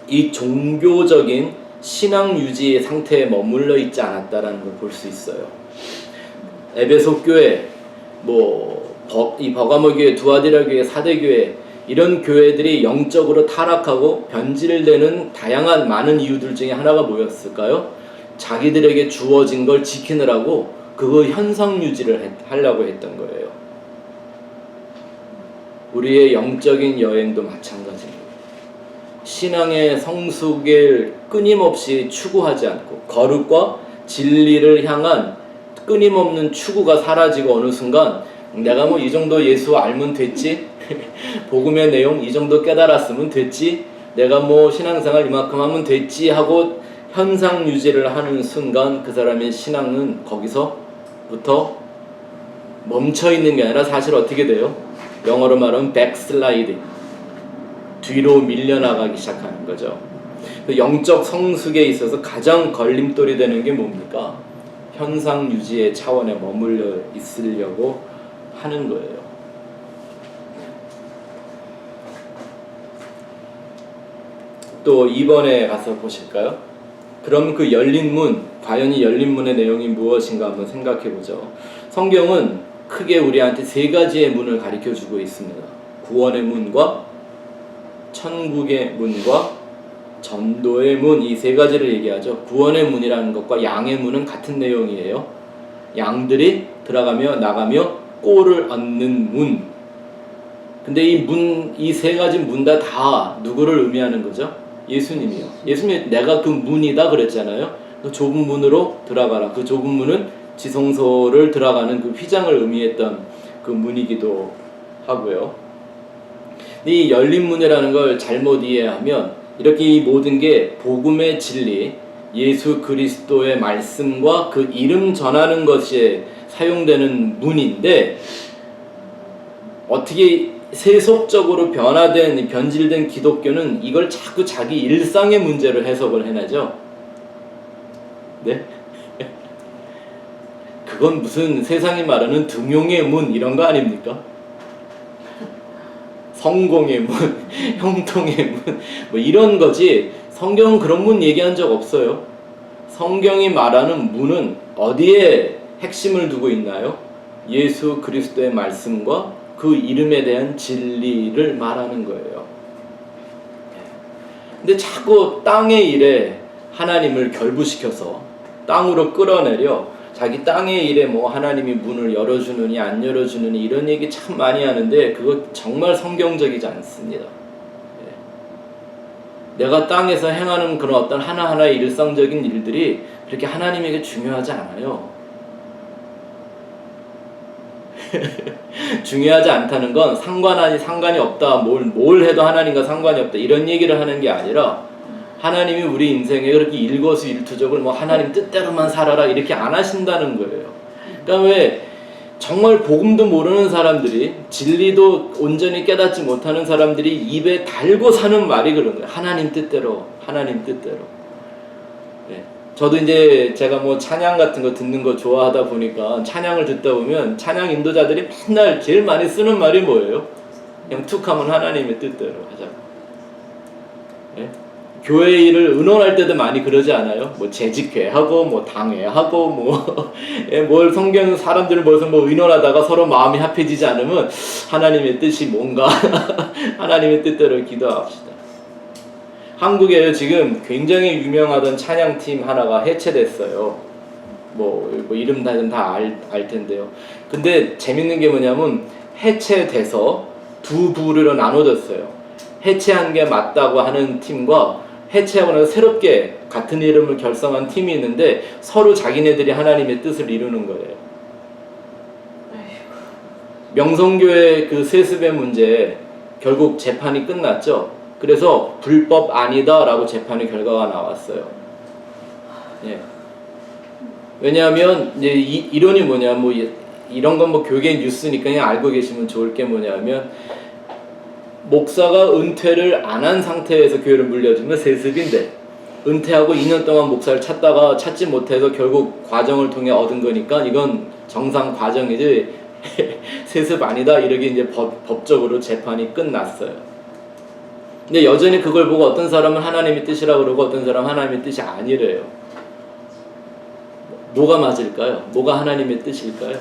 S1: 이 종교적인 신앙 유지의 상태에 머물러 있지 않았다라는 걸 볼 수 있어요. 에베소 교회, 이 버가모 교회, 두아디라 교회, 사대 교회 이런 교회들이 영적으로 타락하고 변질되는 다양한 많은 이유들 중에 하나가 뭐였을까요? 자기들에게 주어진 걸 지키느라고 그거 현상 유지를 하려고 했던 거예요. 우리의 영적인 여행도 마찬가지입니다. 신앙의 성숙을 끊임없이 추구하지 않고 거룩과 진리를 향한 끊임없는 추구가 사라지고 어느 순간 내가 이 정도 예수 알면 됐지 복음의 내용 이 정도 깨달았으면 됐지 내가 신앙생활 이만큼 하면 됐지 하고 현상 유지를 하는 순간 그 사람의 신앙은 거기서부터 멈춰있는 게 아니라 사실 어떻게 돼요? 영어로 말하면 backsliding, 뒤로 밀려나가기 시작하는 거죠. 영적 성숙에 있어서 가장 걸림돌이 되는 게 뭡니까? 현상 유지의 차원에 머물러 있으려고 하는 거예요. 또 2번에 가서 보실까요? 그럼 그 열린 문, 과연 이 열린 문의 내용이 무엇인가 한번 생각해 보죠. 성경은 크게 우리한테 3가지의 문을 가르쳐주고 있습니다. 구원의 문과 천국의 문과 전도의 문, 이 3가지를 얘기하죠. 구원의 문이라는 것과 양의 문은 같은 내용이에요. 양들이 들어가며 나가며 꼴을 얻는 문. 근데 이 3가지 문 다 누구를 의미하는 거죠? 예수님이요. 예수님이 내가 그 문이다 그랬잖아요. 그 좁은 문으로 들어가라. 그 좁은 문은 지성소를 들어가는 그 휘장을 의미했던 그 문이기도 하고요. 이 열린 문이라는 걸 잘못 이해하면 이렇게 이 모든 게 복음의 진리, 예수 그리스도의 말씀과 그 이름 전하는 것에 사용되는 문인데 어떻게 세속적으로 변화된 변질된 기독교는 이걸 자꾸 자기 일상의 문제로 해석을 해내죠. 네? 그건 무슨 세상이 말하는 등용의 문 이런 거 아닙니까? 성공의 문, 형통의 문, 뭐 이런 거지. 성경은 그런 문 얘기한 적 없어요. 성경이 말하는 문은 어디에 핵심을 두고 있나요? 예수 그리스도의 말씀과 그 이름에 대한 진리를 말하는 거예요. 근데 자꾸 땅의 일에 하나님을 결부시켜서 땅으로 끌어내려 자기 땅의 일에 뭐 하나님이 문을 열어주느니 안 열어주느니 이런 얘기 참 많이 하는데 그거 정말 성경적이지 않습니다. 내가 땅에서 행하는 그런 어떤 하나하나의 일상적인 일들이 그렇게 하나님에게 중요하지 않아요. 중요하지 않다는 건 상관이 없다. 뭘 해도 하나님과 상관이 없다. 이런 얘기를 하는 게 아니라 하나님이 우리 인생에 그렇게 일거수일투족을 뭐 하나님 뜻대로만 살아라 이렇게 안 하신다는 거예요. 그러니까 왜 정말 복음도 모르는 사람들이 진리도 온전히 깨닫지 못하는 사람들이 입에 달고 사는 말이 그런 거예요. 하나님 뜻대로, 하나님 뜻대로. 네. 저도 이제 제가 뭐 찬양 같은 거 듣는 거 좋아하다 보니까 찬양을 듣다 보면 찬양 인도자들이 맨날 제일 많이 쓰는 말이 뭐예요? 그냥 툭 하면 하나님의 뜻대로 하자. 네? 교회 일을 의논할 때도 많이 그러지 않아요? 뭐 재직회하고 뭐 당회하고 뭘 성경 사람들을 모여서 뭐 의논하다가 서로 마음이 합해지지 않으면 하나님의 뜻이 뭔가 하나님의 뜻대로 기도합시다. 한국에 지금 굉장히 유명하던 찬양팀 하나가 해체됐어요. 뭐 이름 다 알 텐데요. 근데 재밌는 게 뭐냐면 해체돼서 두 부류로 나눠졌어요. 해체한 게 맞다고 하는 팀과 해체하고 나서 새롭게 같은 이름을 결성한 팀이 있는데 서로 자기네들이 하나님의 뜻을 이루는 거예요. 명성교회 그 세습의 문제 결국 재판이 끝났죠. 그래서 불법 아니다라고 재판의 결과가 나왔어요. 예. 왜냐하면 이제 이론이 뭐냐, 뭐 이런 건 뭐 교계 뉴스니까 그냥 알고 계시면 좋을 게 뭐냐면 목사가 은퇴를 안 한 상태에서 교회를 물려주면 세습인데 은퇴하고 2년 동안 목사를 찾다가 찾지 못해서 결국 과정을 통해 얻은 거니까 이건 정상 과정이지 세습 아니다 이렇게 이제 법적으로 재판이 끝났어요. 근데 여전히 그걸 보고 어떤 사람은 하나님의 뜻이라고 그러고 어떤 사람은 하나님의 뜻이 아니래요. 뭐가 맞을까요? 뭐가 하나님의 뜻일까요?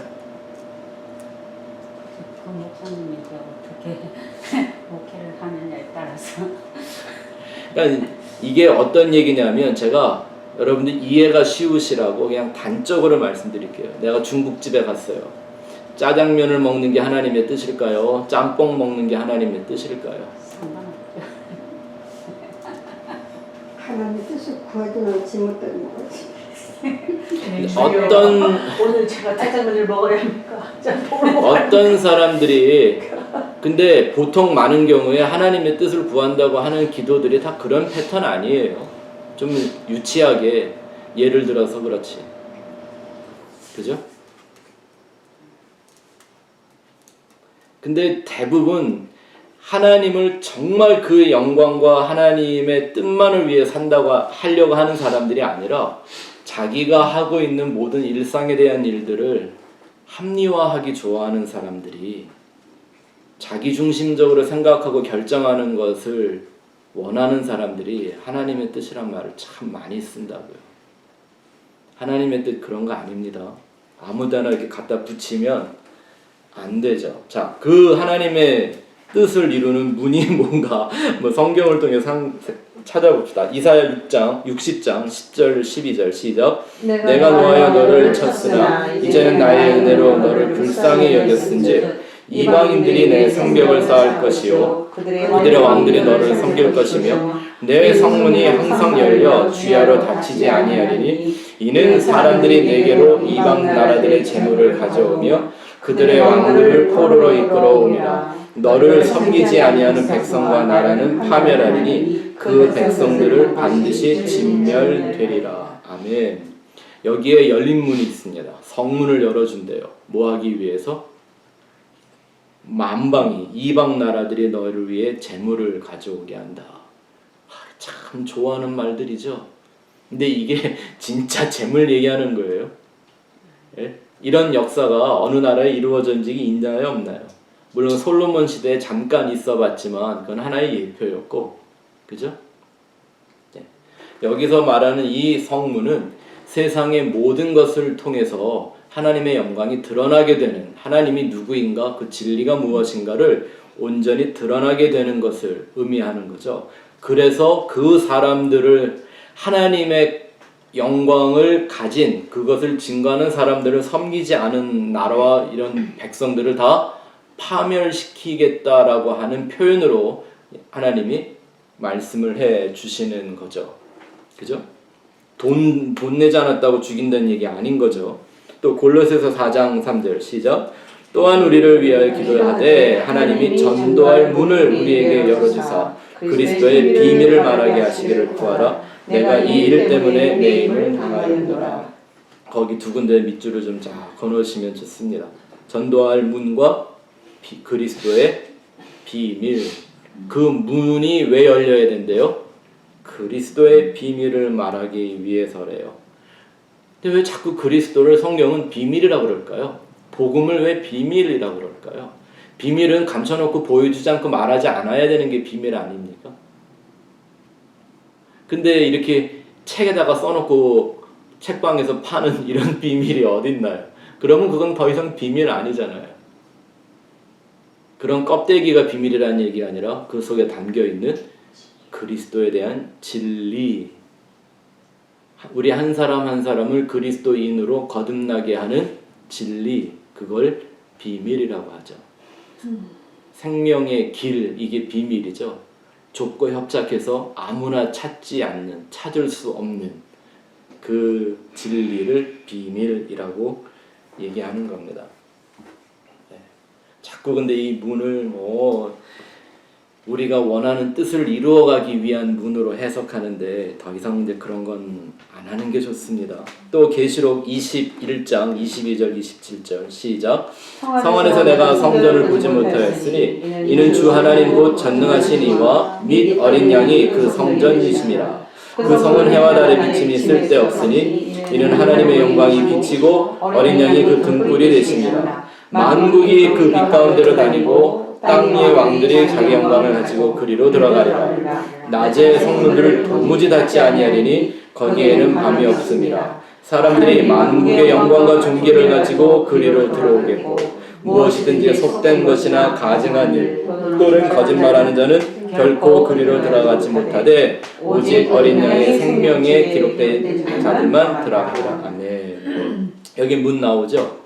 S2: 그 목사님이 어떻게 목회를 하느냐에 따라서.
S1: 그러니까 이게 어떤 얘기냐면 제가 여러분들 이해가 쉬우시라고 그냥 단적으로 말씀드릴게요. 내가 중국집에 갔어요. 짜장면을 먹는 게 하나님의 뜻일까요? 짬뽕 먹는 게 하나님의 뜻일까요?
S2: 상관없죠.
S3: 하나님의 뜻을 구하지는 않지 못하는 거지.
S1: 어떤
S4: 오늘 제가 짜장면을 먹어야 합니까? 짬뽕을 먹어야
S1: 어떤 사람들이 근데 보통 많은 경우에 하나님의 뜻을 구한다고 하는 기도들이 다 그런 패턴 아니에요. 좀 유치하게 예를 들어서 그렇지. 그죠? 근데 대부분 하나님을 정말 그 영광과 하나님의 뜻만을 위해 산다고 하려고 하는 사람들이 아니라 자기가 하고 있는 모든 일상에 대한 일들을 합리화하기 좋아하는 사람들이 자기중심적으로 생각하고 결정하는 것을 원하는 사람들이 하나님의 뜻이란 말을 참 많이 쓴다고요. 하나님의 뜻 그런 거 아닙니다. 아무데나 이렇게 갖다 붙이면 안 되죠. 자, 그 하나님의 뜻을 이루는 문이 뭔가 뭐 성경을 통해 찾아봅시다. 이사야 6장 60장 10절 12절 시작. 내가 노하여 너를 쳤으나 이제는 나의 은혜로 너를 불쌍히 여겼은즉 이방인들이 내 성벽을 쌓을 것이요 그들의 왕들이 너를 섬길 것이며 내 성문이 항상 열려 주야로 닫히지 아니하리니 이는 사람들이 내게로 이방 나라들의 재물을 가져오며 그들의 왕들을 포로로 이끌어오니라. 너를 섬기지 아니하는 백성과 나라는 파멸하리니 그 백성들을 반드시 진멸되리라. 아멘. 여기에 열린 문이 있습니다. 성문을 열어준대요. 뭐 하기 위해서? 만방이 이방 나라들이 너를 위해 재물을 가져오게 한다. 참 좋아하는 말들이죠. 근데 이게 진짜 재물 얘기하는 거예요. 예? 이런 역사가 어느 나라에 이루어진 적이 있나요, 없나요? 물론 솔로몬 시대에 잠깐 있어봤지만 그건 하나의 예표였고, 그죠? 예. 여기서 말하는 이 성문은 세상의 모든 것을 통해서 하나님의 영광이 드러나게 되는, 하나님이 누구인가, 그 진리가 무엇인가를 온전히 드러나게 되는 것을 의미하는 거죠. 그래서 그 사람들을, 하나님의 영광을 가진, 그것을 증거하는 사람들을 섬기지 않은 나라와 이런 백성들을 다 파멸시키겠다라고 하는 표현으로 하나님이 말씀을 해 주시는 거죠. 그죠? 돈 내지 않았다고 죽인다는 얘기 아닌 거죠. 또 골로새서 4장 3절 시작. 또한 우리를 위하여 기도하되 하나님이 전도할 문을 우리에게 열어주사 그리스도의 비밀을 말하게 하시기를 구하라. 내가 이 일 때문에 내 힘을 당하였노라. 거기 두 군데 밑줄을 좀 쫙 건너시면 좋습니다. 전도할 문과 그리스도의 비밀. 그 문이 왜 열려야 된대요? 그리스도의 비밀을 말하기 위해서래요. 근데 왜 자꾸 그리스도를 성경은 비밀이라고 그럴까요? 복음을 왜 비밀이라고 그럴까요? 비밀은 감춰놓고 보여주지 않고 말하지 않아야 되는 게 비밀 아닙니까? 근데 이렇게 책에다가 써놓고 책방에서 파는 이런 비밀이 어딨나요? 그러면 그건 더 이상 비밀 아니잖아요. 그런 껍데기가 비밀이라는 얘기가 아니라 그 속에 담겨있는 그리스도에 대한 진리, 우리 한 사람 한 사람을 그리스도인으로 거듭나게 하는 진리, 그걸 비밀이라고 하죠. 생명의 길, 이게 비밀이죠. 좁고 협착해서 아무나 찾지 않는, 찾을 수 없는 그 진리를 비밀이라고 얘기하는 겁니다. 네. 자꾸 근데 이 문을 우리가 원하는 뜻을 이루어가기 위한 문으로 해석하는데 더 이상 이제 그런 건 안 하는 게 좋습니다. 또 계시록 21장 22절 27절 시작. 성 안에서 내가 성전을 보지 못하였으니 이는 주 하나님 곧 전능하신 이와 및 어린 양이 그 성전이심이라. 그 성은 해와 달의 비침이 쓸데없으니 이는 하나님의 영광이 비치고 어린 양이 그 등불이 되심이라. 만국이 그 빛 가운데로 다니고 땅 위의 왕들이 자기 영광을 가지고 그리로 들어가리라. 낮에 성문들을 도무지 닫지 아니하리니 거기에는 밤이 없음이라. 사람들이 만국의 영광과 존귀를 가지고 그리로 들어오겠고 무엇이든지 속된 것이나 가증한 일 또는 거짓말하는 자는 결코 그리로 들어가지 못하되 오직 어린 양의 생명에 기록된 자들만 들어가리라. 아멘. 여기 문 나오죠?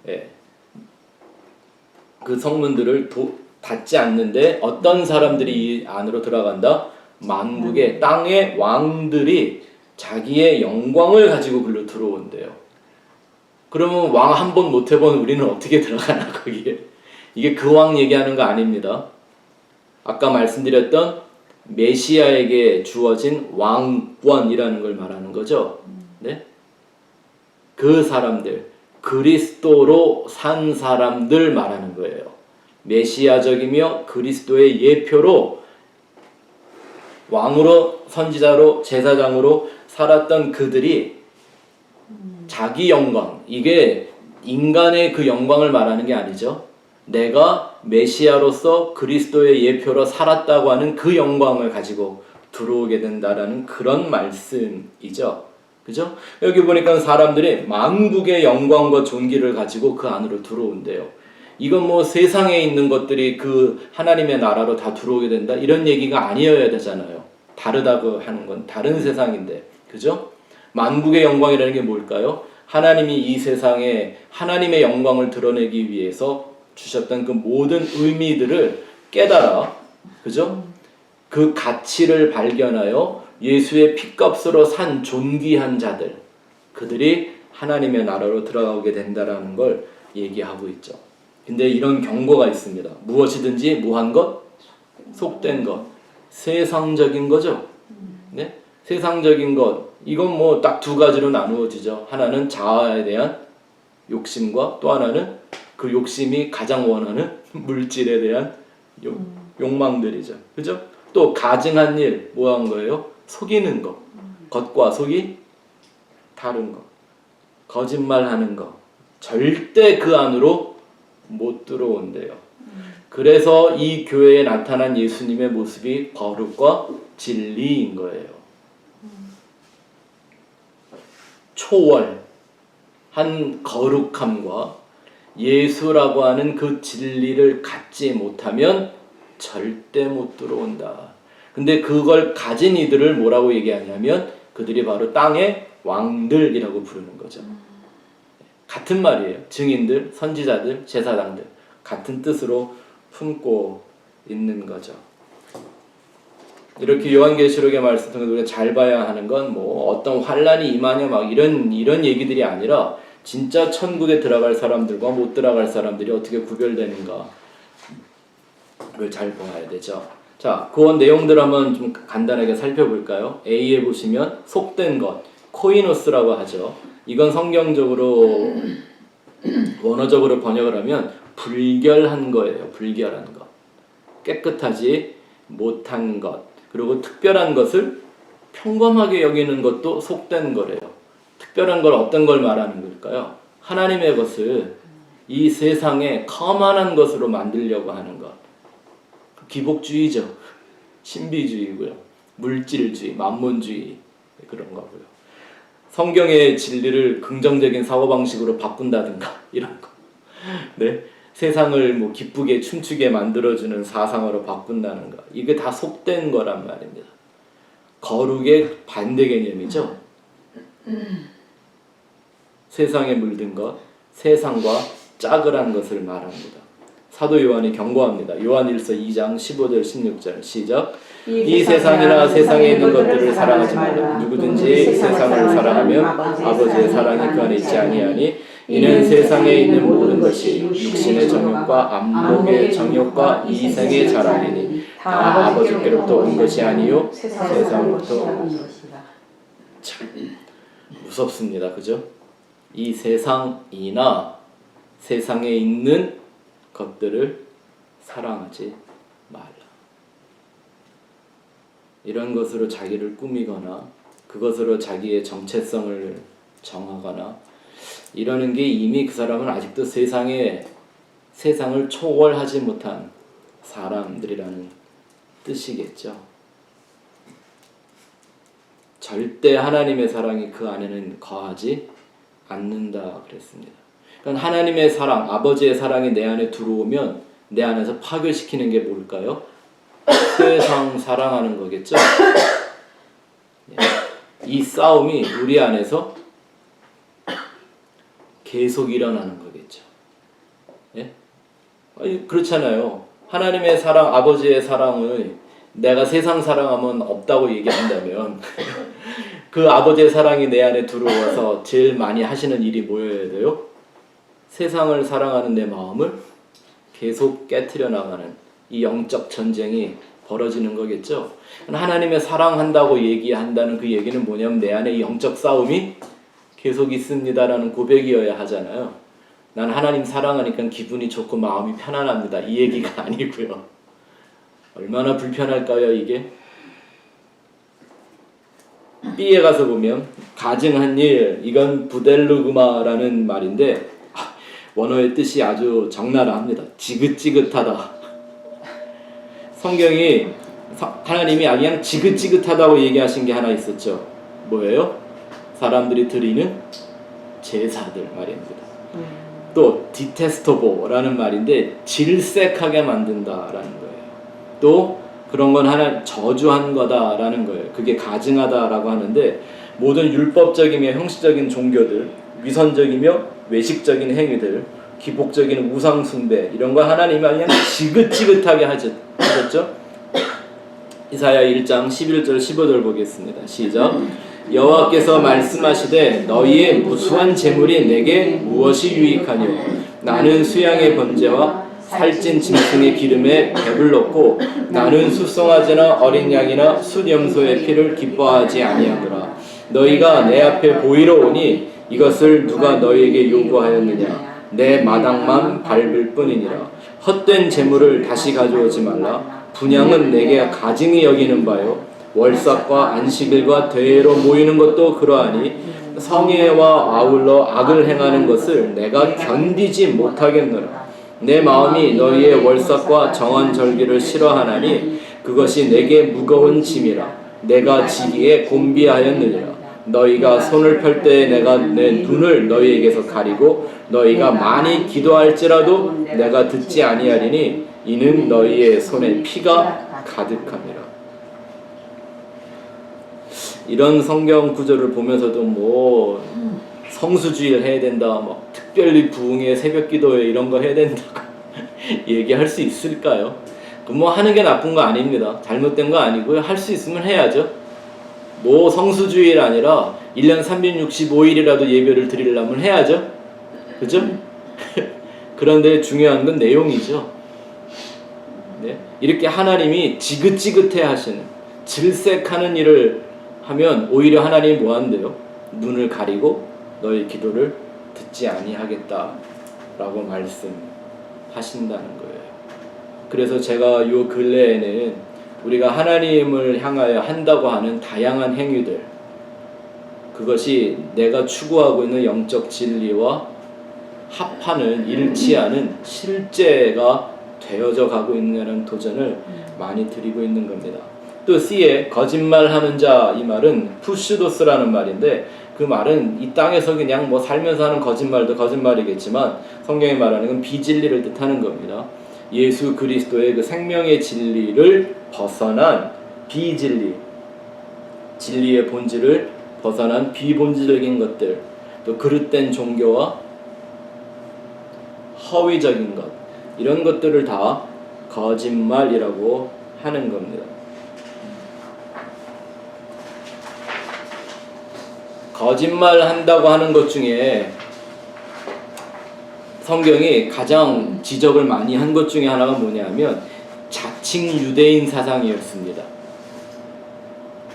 S1: 예. 그 성문들을 닫지 않는데 어떤 사람들이 이 안으로 들어간다? 만국의 땅의 왕들이 자기의 영광을 가지고 글로 들어온대요. 그러면 왕 한 번 못 해본 우리는 어떻게 들어가나 거기에? 이게 그 왕 얘기하는 거 아닙니다. 아까 말씀드렸던 메시아에게 주어진 왕권이라는 걸 말하는 거죠. 네? 그 사람들, 그리스도로 산 사람들 말하는 거예요. 메시아적이며 그리스도의 예표로 왕으로, 선지자로, 제사장으로 살았던 그들이 자기 영광, 이게 인간의 그 영광을 말하는 게 아니죠. 내가 메시아로서 그리스도의 예표로 살았다고 하는 그 영광을 가지고 들어오게 된다라는 그런 말씀이죠. 그죠? 여기 보니까 사람들이 만국의 영광과 존귀를 가지고 그 안으로 들어온대요. 이건 뭐 세상에 있는 것들이 그 하나님의 나라로 다 들어오게 된다 이런 얘기가 아니어야 되잖아요. 다르다고 하는 건 다른 세상인데, 그죠? 만국의 영광이라는 게 뭘까요? 하나님이 이 세상에 하나님의 영광을 드러내기 위해서 주셨던 그 모든 의미들을 깨달아, 그죠? 그 가치를 발견하여 예수의 피값으로 산 존귀한 자들, 그들이 하나님의 나라로 들어가게 된다라는 걸 얘기하고 있죠. 근데 이런 경고가 있습니다. 무엇이든지 무한 것, 속된 것, 세상적인 거죠. 네? 세상적인 것, 이건 뭐 딱 두 가지로 나누어지죠. 하나는 자아에 대한 욕심과 또 하나는 그 욕심이 가장 원하는 물질에 대한 욕망들이죠. 그죠? 또 가증한 일, 뭐 한 거예요? 속이는 거. 겉과 속이 다른 거. 거짓말하는 거. 절대 그 안으로 못 들어온대요. 그래서 이 교회에 나타난 예수님의 모습이 거룩과 진리인 거예요. 초월한 거룩함과 예수라고 하는 그 진리를 갖지 못하면 절대 못 들어온다. 근데 그걸 가진 이들을 뭐라고 얘기하냐면 그들이 바로 땅의 왕들이라고 부르는 거죠. 같은 말이에요. 증인들, 선지자들, 제사장들 같은 뜻으로 품고 있는 거죠. 이렇게 요한계시록의 말씀 통해서 우리가 잘 봐야 하는 건 뭐 어떤 환란이 임하냐 막 이런 얘기들이 아니라 진짜 천국에 들어갈 사람들과 못 들어갈 사람들이 어떻게 구별되는가를 잘 봐야 되죠. 자, 그 내용들 한번 좀 간단하게 살펴볼까요? A에 보시면 속된 것, 코이노스라고 하죠. 이건 성경적으로 원어적으로 번역을 하면 불결한 거예요. 불결한 것. 깨끗하지 못한 것. 그리고 특별한 것을 평범하게 여기는 것도 속된 거래요. 특별한 걸 어떤 걸 말하는 걸까요? 하나님의 것을 이 세상에 거만한 것으로 만들려고 하는 것. 기복주의죠. 신비주의고요. 물질주의, 만몬주의 그런 거고요. 성경의 진리를 긍정적인 사고방식으로 바꾼다든가 이런 거. 네? 세상을 뭐 기쁘게 춤추게 만들어주는 사상으로 바꾼다는 거. 이게 다 속된 거란 말입니다. 거룩의 반대 개념이죠. 세상에 물든 것, 세상과 짝을 것을 말합니다. 사도 요한이 경고합니다. 요한일서 2장 15절 16절 시작. 이 세상이나 세상에 있는 것들을 사랑하지 말라. 누구든지 세상을 사랑하면 아버지의 사랑이 그 안에 있지 아니하니 이는 세상에 있는 모든 것이 육신의 정욕과 안목의 정욕과 이생의 자랑이니 다 아버지께로부터 온 것이 아니요 세상으로부터 온 것이라. 참 무섭습니다. 그죠? 이 세상이나 세상에 있는 것들을 사랑하지 말라. 이런 것으로 자기를 꾸미거나 그것으로 자기의 정체성을 정하거나 이러는 게 이미 그 사람은 아직도 세상을 초월하지 못한 사람들이라는 뜻이겠죠. 절대 하나님의 사랑이 그 안에는 거하지 않는다 그랬습니다. 그러니까 하나님의 사랑, 아버지의 사랑이 내 안에 들어오면 내 안에서 파괴시키는 게 뭘까요? 세상 사랑하는 거겠죠. 이 싸움이 우리 안에서 계속 일어나는 거겠죠. 예? 아니, 그렇잖아요. 하나님의 사랑, 아버지의 사랑을 내가 세상 사랑하면 없다고 얘기한다면 그 아버지의 사랑이 내 안에 들어와서 제일 많이 하시는 일이 뭐여야 돼요? 세상을 사랑하는 내 마음을 계속 깨트려 나가는 이 영적 전쟁이 벌어지는 거겠죠. 하나님의 사랑한다고 얘기한다는 그 얘기는 뭐냐면 내 안에 영적 싸움이 계속 있습니다라는 고백이어야 하잖아요. 난 하나님 사랑하니까 기분이 좋고 마음이 편안합니다. 이 얘기가 아니고요. 얼마나 불편할까요, 이게? B에 가서 보면 가증한 일, 이건 부델루그마라는 말인데 원어의 뜻이 아주 적나라합니다. 지긋지긋하다. 성경이 하나님이 그냥 지긋지긋하다고 얘기하신 게 하나 있었죠. 뭐예요? 사람들이 드리는 제사들 말입니다. 또 detestable라는 말인데 질색하게 만든다라는 거예요. 또 그런 건 하나 저주한 거다라는 거예요. 그게 가증하다라고 하는데 모든 율법적이며 형식적인 종교들, 위선적이며 외식적인 행위들, 기복적인 우상 숭배 이런 거 하나님이 그냥 지긋지긋하게 하셨죠. 이사야 1장 11절 15절 보겠습니다. 시작. 여호와께서 말씀하시되 너희의 무수한 재물이 내게 무엇이 유익하뇨? 나는 수양의 번제와 살찐 짐승의 기름에 배불렀고 나는 수송아지나 어린 양이나 숫염소의 피를 기뻐하지 아니하노라. 너희가 내 앞에 보이러 오니 이것을 누가 너희에게 요구하였느냐? 내 마당만 밟을 뿐이니라. 헛된 재물을 다시 가져오지 말라. 분향은 내게 가증히 여기는 바요 월삭과 안식일과 대회로 모이는 것도 그러하니 성회와 아울러 악을 행하는 것을 내가 견디지 못하겠노라. 내 마음이 너희의 월삭과 정한 절기를 싫어하나니 그것이 내게 무거운 짐이라. 내가 지기에 곤비하였느니라. 너희가 손을 펼 때에 내가 내 눈을 너희에게서 가리고 너희가 많이 기도할지라도 내가 듣지 아니하리니 이는 너희의 손에 피가 가득함이라. 이런 성경 구절을 보면서도 뭐 성수주의를 해야 된다, 뭐 특별히 부흥회 새벽기도회 이런 거 해야 된다고 얘기할 수 있을까요? 뭐 하는 게 나쁜 거 아닙니다. 잘못된 거 아니고요. 할 수 있으면 해야죠. 뭐 성수주의가 아니라 1년 365일이라도 예배를 드리려면 해야죠. 그죠? 그런데 중요한 건 내용이죠. 네? 이렇게 하나님이 지긋지긋해 하시는, 질색하는 일을 하면 오히려 하나님이 뭐 한대요? 눈을 가리고 너희 기도를 듣지 아니하겠다라고 말씀하신다는 거예요. 그래서 제가 요 근래에는 우리가 하나님을 향하여 한다고 하는 다양한 행위들, 그것이 내가 추구하고 있는 영적 진리와 합하는, 일치하는 실제가 되어져 가고 있는 도전을 많이 드리고 있는 겁니다. 또 C에 거짓말하는 자, 이 말은 푸슈도스라는 말인데 그 말은 이 땅에서 그냥 뭐 살면서 하는 거짓말도 거짓말이겠지만 성경이 말하는 건 비진리를 뜻하는 겁니다. 예수 그리스도의 그 생명의 진리를 벗어난 비진리, 진리의 본질을 벗어난 비본질적인 것들, 또 그릇된 종교와 허위적인 것, 이런 것들을 다 거짓말이라고 하는 겁니다. 거짓말 한다고 하는 것 중에 성경이 가장 지적을 많이 한 것 중에 하나가 뭐냐면 자칭 유대인 사상이었습니다.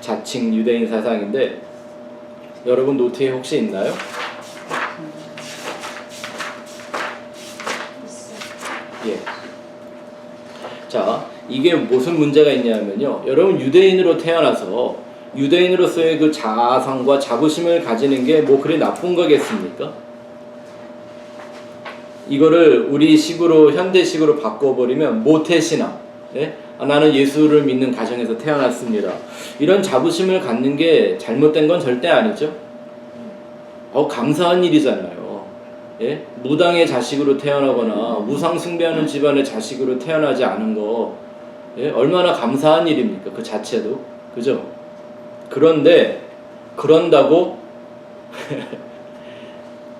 S1: 자칭 유대인 사상인데 여러분 노트에 혹시 있나요? 예. 자, 이게 무슨 문제가 있냐면요. 여러분 유대인으로 태어나서 유대인으로서의 그 자아상과 자부심을 가지는 게 뭐 그리 나쁜 거겠습니까? 이거를 우리 식으로 현대식으로 바꿔버리면 모태신앙. 예? 나는 예수를 믿는 가정에서 태어났습니다. 이런 자부심을 갖는 게 잘못된 건 절대 아니죠. 감사한 일이잖아요. 예? 무당의 자식으로 태어나거나 우상 숭배하는 집안의 자식으로 태어나지 않은 거, 예? 얼마나 감사한 일입니까? 그 자체도. 그죠? 그런데 그런다고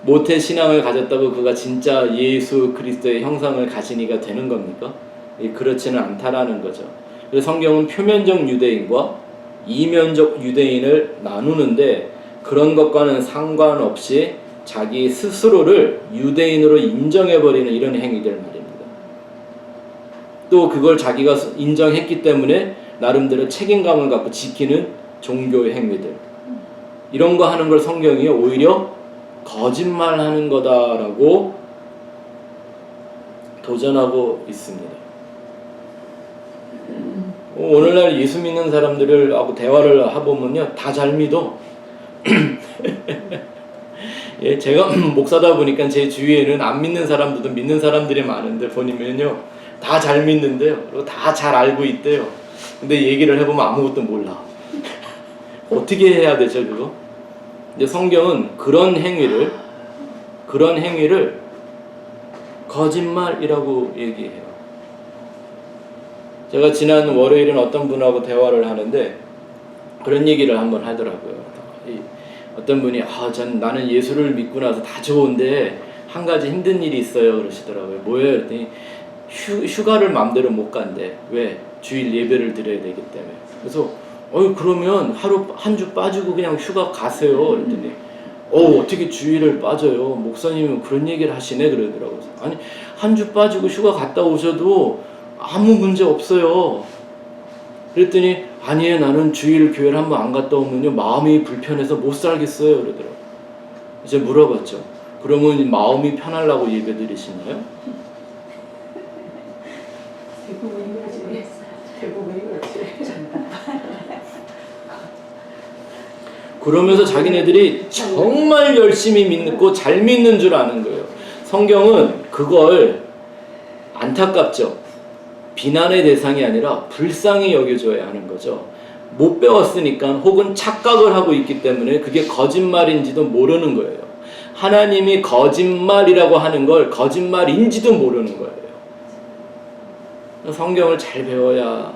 S1: 모태 신앙을 가졌다고 그가 진짜 예수 그리스도의 형상을 가진 이가 되는 겁니까? 그렇지는 않다라는 거죠. 그래서 성경은 표면적 유대인과 이면적 유대인을 나누는데 그런 것과는 상관없이 자기 스스로를 유대인으로 인정해버리는 이런 행위들 말입니다. 또 그걸 자기가 인정했기 때문에 나름대로 책임감을 갖고 지키는 종교의 행위들, 이런 거 하는 걸 성경이 오히려 거짓말하는 거다라고 도전하고 있습니다. 오늘날 예수 믿는 사람들을 하고 대화를 해보면요, 다 잘 믿어. 예, 제가 목사다 보니까 제 주위에는 안 믿는 사람들도 믿는 사람들이 많은데 보니면요, 다 잘 믿는데요, 그리고 다 잘 알고 있대요. 근데 얘기를 해보면 아무것도 몰라. 어떻게 해야 되죠, 그거? 근데 성경은 그런 행위를 거짓말이라고 얘기해요. 제가 지난 월요일은 어떤 분하고 대화를 하는데 그런 얘기를 한번 하더라고요. 어떤 분이 나는 예수를 믿고 나서 다 좋은데 한 가지 힘든 일이 있어요 그러시더라고요. 뭐예요? 그랬더니 휴가를 마음대로 못 간대. 왜? 주일 예배를 드려야 되기 때문에. 그래서 그러면 하루 한 주 빠지고 그냥 휴가 가세요. 그랬더니 어떻게 주일을 빠져요? 목사님은 그런 얘기를 하시네 그러더라고요. 아니 한 주 빠지고 휴가 갔다 오셔도 아무 문제 없어요. 그랬더니 아니에요, 나는 주일 교회를 한번 안 갔다 오면요 마음이 불편해서 못 살겠어요 그러더라고요. 이제 물어봤죠. 그러면 마음이 편하려고 예배 드리시나요?
S4: 대부분이 그렇지. 대부분이 그렇지.
S1: 그러면서 자기네들이 정말 열심히 믿고 잘 믿는 줄 아는 거예요. 성경은 그걸 안타깝죠. 비난의 대상이 아니라 불쌍히 여겨줘야 하는 거죠. 못 배웠으니까 혹은 착각을 하고 있기 때문에 그게 거짓말인지도 모르는 거예요. 하나님이 거짓말이라고 하는 걸 거짓말인지도 모르는 거예요. 성경을 잘 배워야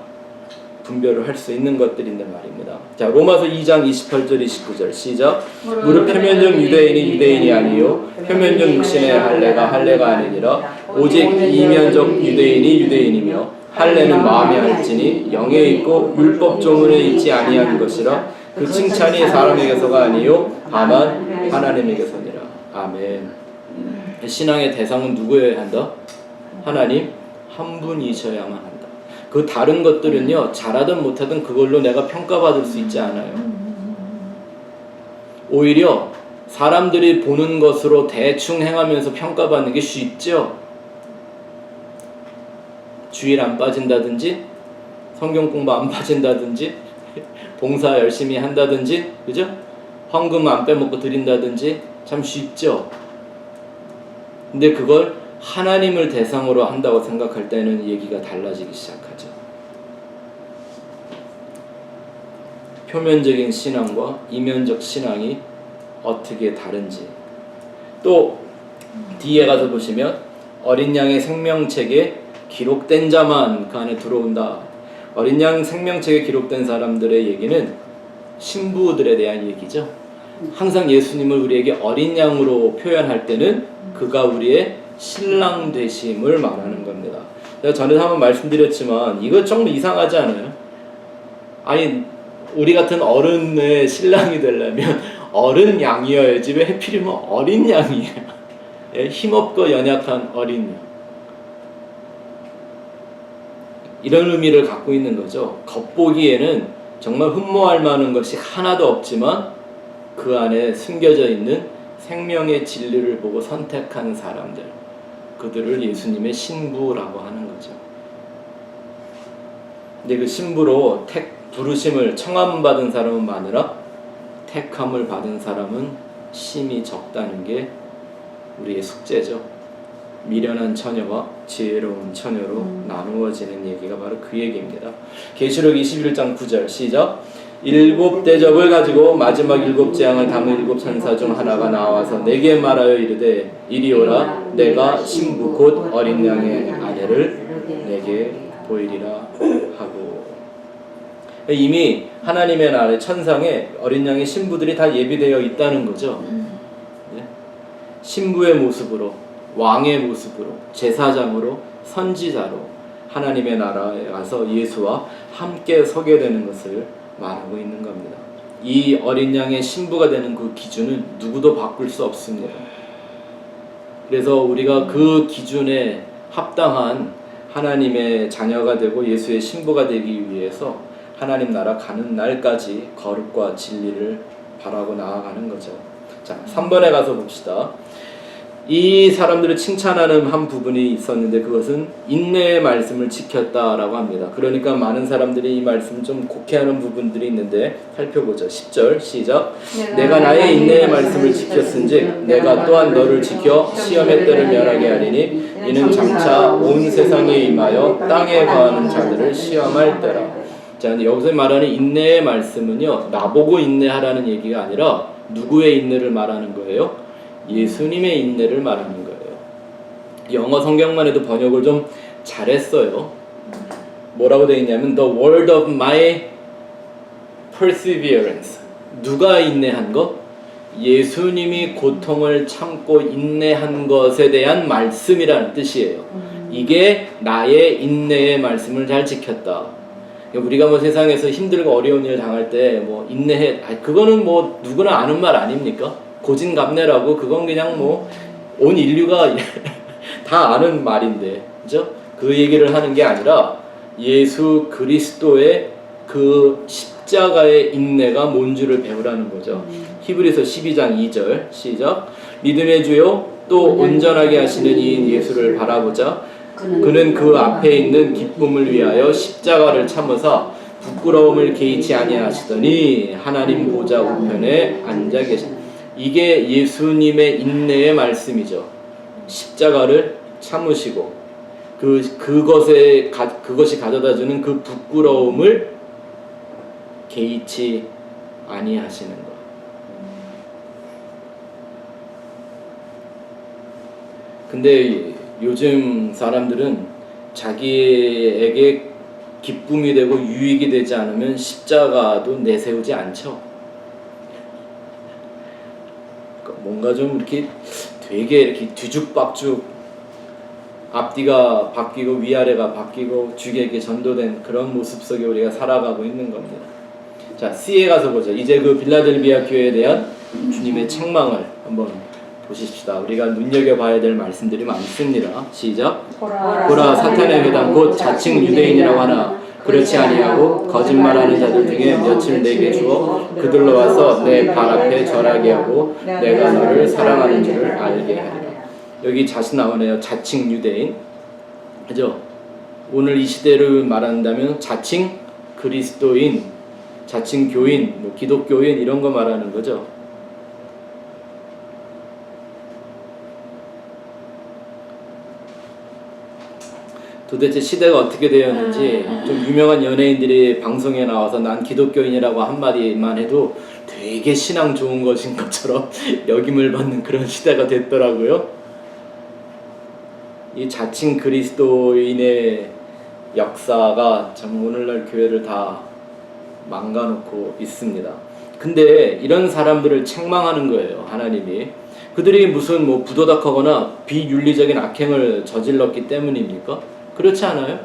S1: 분별을 할 수 있는 것들인데 말입니다. 자, 로마서 2장 28절 29절 시작. 무릇 표면적 유대인이 유대인이 아니요 표면적 육신의 할례가 할례가 아니니라 오직 이면적 유대인이 유대인이며 할례는 마음에 할지니 영에 있고 율법 조문에 있지 아니한 것이라 그 칭찬이 사람에게서가 아니요 다만 하나님에게서니라. 아멘. 신앙의 대상은 누구여야 한다? 하나님 한 분이셔야만 한다. 그 다른 것들은요 잘하든 못하든 그걸로 내가 평가받을 수 있지 않아요. 오히려 사람들이 보는 것으로 대충 행하면서 평가받는 게 쉽죠. 주일 안 빠진다든지 성경 공부 안 빠진다든지 봉사 열심히 한다든지 그죠? 헌금 안 빼먹고 드린다든지 참 쉽죠. 근데 그걸 하나님을 대상으로 한다고 생각할 때는 얘기가 달라지기 시작하죠. 표면적인 신앙과 이면적 신앙이 어떻게 다른지. 또 뒤에 가서 보시면 어린 양의 생명책에 기록된 자만 그 안에 들어온다. 어린 양 생명책에 기록된 사람들의 얘기는 신부들에 대한 얘기죠. 항상 예수님을 우리에게 어린 양으로 표현할 때는 그가 우리의 신랑 되심을 말하는 겁니다. 제가 전에 한번 말씀드렸지만 이거 좀 이상하지 않아요? 아니 우리 같은 어른의 신랑이 되려면 어른 양이어야지 왜 하필이면 어린 양이에요? 힘없고 연약한 어린 양. 이런 의미를 갖고 있는 거죠. 겉보기에는 정말 흠모할 만한 것이 하나도 없지만 그 안에 숨겨져 있는 생명의 진리를 보고 선택한 사람들, 그들을 예수님의 신부라고 하는 거죠. 근데 그 신부로 부르심을 청함 받은 사람은 많으나 택함을 받은 사람은 심히 적다는 게 우리의 숙제죠. 미련한 처녀와 지혜로운 처녀로 나누어지는 얘기가 바로 그 얘기입니다. 계시록 21장 9절 시작. 7 대접을 가지고 마지막 7 재앙을 담은 7 천사 중 하나가 나와서 내게 말하여 이르되 이리 오라. 내가 신부 곧 어린 양의 아내를 내게 보이리라 하고. 이미 하나님의 나라의 천상에 어린 양의 신부들이 다 예비되어 있다는 거죠. 신부의 모습으로, 왕의 모습으로, 제사장으로, 선지자로 하나님의 나라에 가서 예수와 함께 서게 되는 것을 말하고 있는 겁니다. 이 어린 양의 신부가 되는 그 기준은 누구도 바꿀 수 없습니다. 그래서 우리가 그 기준에 합당한 하나님의 자녀가 되고 예수의 신부가 되기 위해서 하나님 나라 가는 날까지 거룩과 진리를 바라고 나아가는 거죠. 자, 3번에 가서 봅시다. 이 사람들을 칭찬하는 한 부분이 있었는데 그것은 인내의 말씀을 지켰다라고 합니다. 그러니까 많은 사람들이 이 말씀을 좀 곡해하는 부분들이 있는데 살펴보죠. 10절 시작. 내가 나의 인내의 말씀을 지켰은즉 내가 또한 너를 지켜 시험의 때를 면하게 하리니 이는 장차 온 세상에 임하여 땅에 거하는 자들을 시험할 때라. 자, 여기서 말하는 인내의 말씀은요, 나보고 인내하라는 얘기가 아니라 누구의 인내를 말하는 거예요? 예수님의 인내를 말하는 거예요. 영어 성경만 해도 번역을 좀 잘했어요. 뭐라고 되어 있냐면 The word of my perseverance. 누가 인내한 것? 예수님이 고통을 참고 인내한 것에 대한 말씀이라는 뜻이에요. 이게 나의 인내의 말씀을 잘 지켰다. 우리가 뭐 세상에서 힘들고 어려운 일 당할 때 뭐 인내해, 그거는 뭐 누구나 아는 말 아닙니까? 고진감래라고 그건 그냥 뭐 온 인류가 다 아는 말인데, 그죠? 그 얘기를 하는 게 아니라 예수 그리스도의 그 십자가의 인내가 뭔 줄을 배우라는 거죠. 히브리서 12장 2절 시작. 믿음의 주요 또 온전하게 하시는 이인 예수를 바라보자. 그는 그 앞에 있는 기쁨을 위하여 십자가를 참으사 부끄러움을 개의치 아니하시더니 하나님 보좌 우편에 앉아 계신. 이게 예수님의 인내의 말씀이죠. 십자가를 참으시고 그것이 가져다주는 그 부끄러움을 개의치 아니하시는 것. 근데 요즘 사람들은 자기에게 기쁨이 되고 유익이 되지 않으면 십자가도 내세우지 않죠. 뭔가 좀 이렇게 되게 이렇게 뒤죽박죽 앞뒤가 바뀌고 위아래가 바뀌고 주객에 전도된 그런 모습 속에 우리가 살아가고 있는 겁니다. 자, C에 가서 보죠. 이제 그 빌라델비아 교회에 대한 주님의 책망을 한번 보십시다. 우리가 눈여겨봐야 될 말씀들이 많습니다. 시작. 보라 사탄의 회당 곧 자칭 유대인이라고 하나 그렇지 아니하고 거짓말하는 자들 중에 몇을 내게 주어 그들로 와서 내 발 앞에 절하게 하고 내가 너를 사랑하는 줄을 알게 하리라. 여기 자신 나오네요. 자칭 유대인. 그죠? 오늘 이 시대를 말한다면 자칭 그리스도인, 자칭 교인, 뭐 기독교인 이런 거 말하는 거죠. 도대체 시대가 어떻게 되었는지 좀 유명한 연예인들이 방송에 나와서 난 기독교인이라고 한마디만 해도 되게 신앙 좋은 것인 것처럼 역임을 받는 그런 시대가 됐더라고요. 이 자칭 그리스도인의 역사가 참 오늘날 교회를 다 망가놓고 있습니다. 근데 이런 사람들을 책망하는 거예요, 하나님이. 그들이 무슨 뭐 부도덕하거나 비윤리적인 악행을 저질렀기 때문입니까? 그렇지 않아요?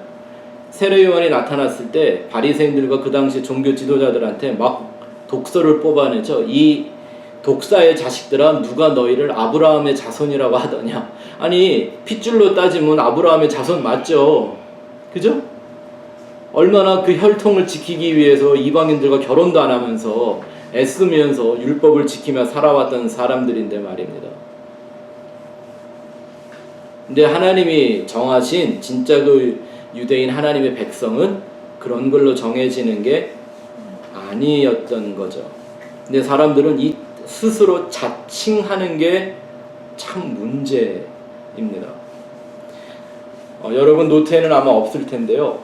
S1: 세례 요한이 나타났을 때 바리새인들과 그 당시 종교 지도자들한테 막 독서를 뽑아내죠. 이 독사의 자식들아 누가 너희를 아브라함의 자손이라고 하더냐. 아니 핏줄로 따지면 아브라함의 자손 맞죠. 그죠? 얼마나 그 혈통을 지키기 위해서 이방인들과 결혼도 안 하면서 애쓰면서 율법을 지키며 살아왔던 사람들인데 말입니다. 근데 하나님이 정하신 진짜 그 유대인 하나님의 백성은 그런 걸로 정해지는 게 아니었던 거죠. 근데 사람들은 이 스스로 자칭하는 게 참 문제입니다. 여러분 노트에는 아마 없을 텐데요.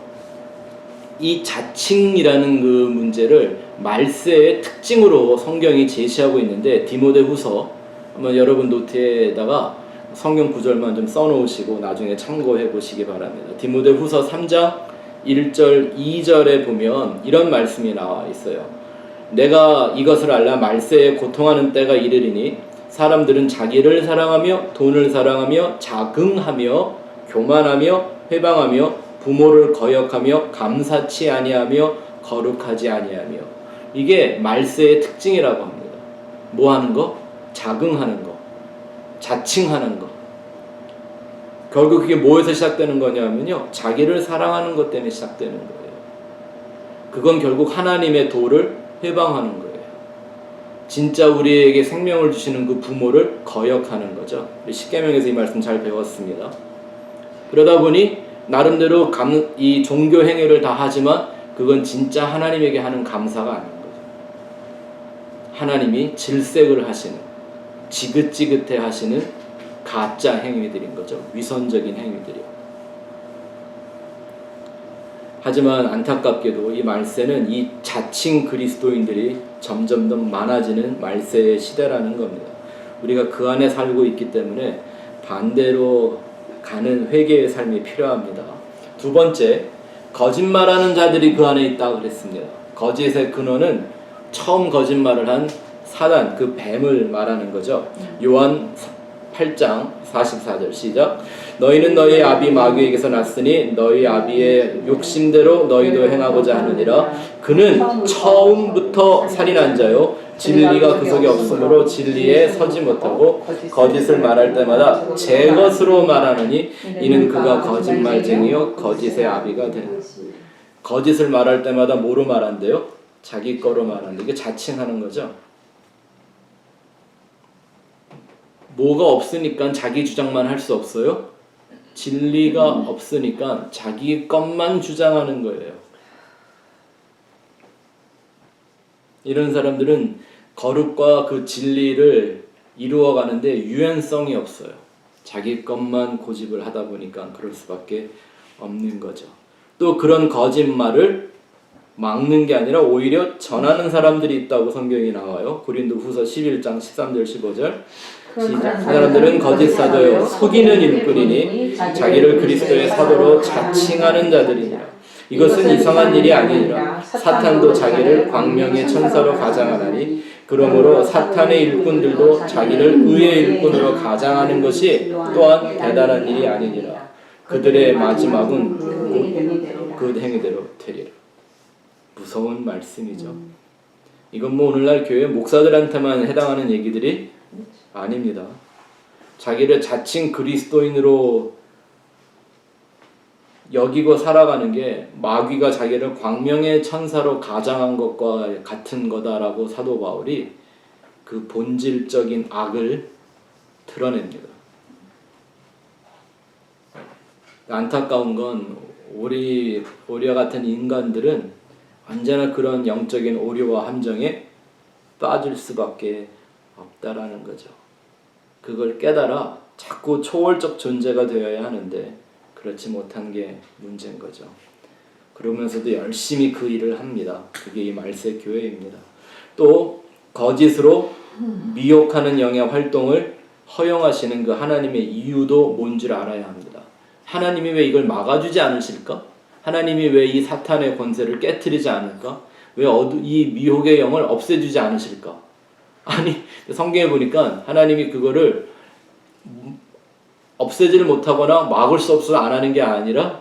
S1: 이 자칭이라는 그 문제를 말세의 특징으로 성경이 제시하고 있는데 디모데후서 한번 여러분 노트에다가 성경 구절만 좀 써놓으시고 나중에 참고해 보시기 바랍니다. 디모데후서 3장 1절 2절에 보면 이런 말씀이 나와 있어요. 내가 이것을 알라 말세에 고통하는 때가 이르리니 사람들은 자기를 사랑하며 돈을 사랑하며 자긍하며 교만하며 회방하며 부모를 거역하며 감사치 아니하며 거룩하지 아니하며. 이게 말세의 특징이라고 합니다. 뭐 하는 거? 자긍하는 거, 자칭하는 거. 결국 그게 뭐에서 시작되는 거냐면요, 자기를 사랑하는 것 때문에 시작되는 거예요. 그건 결국 하나님의 도를 회방하는 거예요. 진짜 우리에게 생명을 주시는 그 부모를 거역하는 거죠. 십계명에서 이 말씀 잘 배웠습니다. 그러다 보니 나름대로 이 종교 행위를 다 하지만 그건 진짜 하나님에게 하는 감사가 아닌 거죠. 하나님이 질색을 하시는, 지긋지긋해 하시는 가짜 행위들인 거죠. 위선적인 행위들이요. 하지만 안타깝게도 이 말세는 이 자칭 그리스도인들이 점점 더 많아지는 말세의 시대라는 겁니다. 우리가 그 안에 살고 있기 때문에 반대로 가는 회개의 삶이 필요합니다. 두 번째, 거짓말하는 자들이 그 안에 있다고 그랬습니다. 거짓의 근원은 처음 거짓말을 한 사단, 그 뱀을 말하는 거죠. 요한 8장 44절 시작. 너희는 너희 아비 마귀에게서 났으니 너희 아비의 욕심대로 너희도 행하고자 하느니라. 그는 처음부터 살인한 자요 진리가 그 속에 없으므로 진리에 서지 못하고 거짓을 말할 때마다 제 것으로 말하느니 이는 그가 거짓말쟁이요 거짓의 아비가 되는. 거짓을 말할 때마다 뭐로 말한대요? 자기 거로 말한대. 이게 자칭하는 거죠. 뭐가 없으니까 자기 주장만 할 수 없어요? 진리가 없으니까 자기 것만 주장하는 거예요. 이런 사람들은 거룩과 그 진리를 이루어가는데 유연성이 없어요. 자기 것만 고집을 하다 보니까 그럴 수밖에 없는 거죠. 또 그런 거짓말을 막는 게 아니라 오히려 전하는 사람들이 있다고 성경이 나와요. 고린도후서 11장 13절 15절 시작. 그 사람들은 거짓 사도요 속이는 일꾼이니 자기를 그리스도의 사도로 자칭하는 자들이니라. 이것은 이상한 일이 아니니라. 사탄도 자기를 광명의 천사로 가장하나니 그러므로 사탄의 일꾼들도 자기를 의의 일꾼으로 가장하는 것이 또한 대단한 일이 아니니라. 그들의 마지막은 그 행위대로 되리라. 무서운 말씀이죠. 이건 뭐 오늘날 교회 목사들한테만 해당하는 얘기들이 아닙니다. 자기를 자칭 그리스도인으로 여기고 살아가는 게 마귀가 자기를 광명의 천사로 가장한 것과 같은 거다라고 사도 바울이 그 본질적인 악을 드러냅니다. 안타까운 건 우리와 같은 인간들은 언제나 그런 영적인 오류와 함정에 빠질 수밖에 없다라는 거죠. 그걸 깨달아 자꾸 초월적 존재가 되어야 하는데 그렇지 못한 게 문제인 거죠. 그러면서도 열심히 그 일을 합니다. 그게 이 말세 교회입니다. 또 거짓으로 미혹하는 영의 활동을 허용하시는 그 하나님의 이유도 뭔 줄 알아야 합니다. 하나님이 왜 이걸 막아주지 않으실까? 하나님이 왜 이 사탄의 권세를 깨트리지 않을까? 왜 이 미혹의 영을 없애주지 않으실까? 아니, 성경에 보니까 하나님이 그거를 없애지를 못하거나 막을 수 없어서 안 하는 게 아니라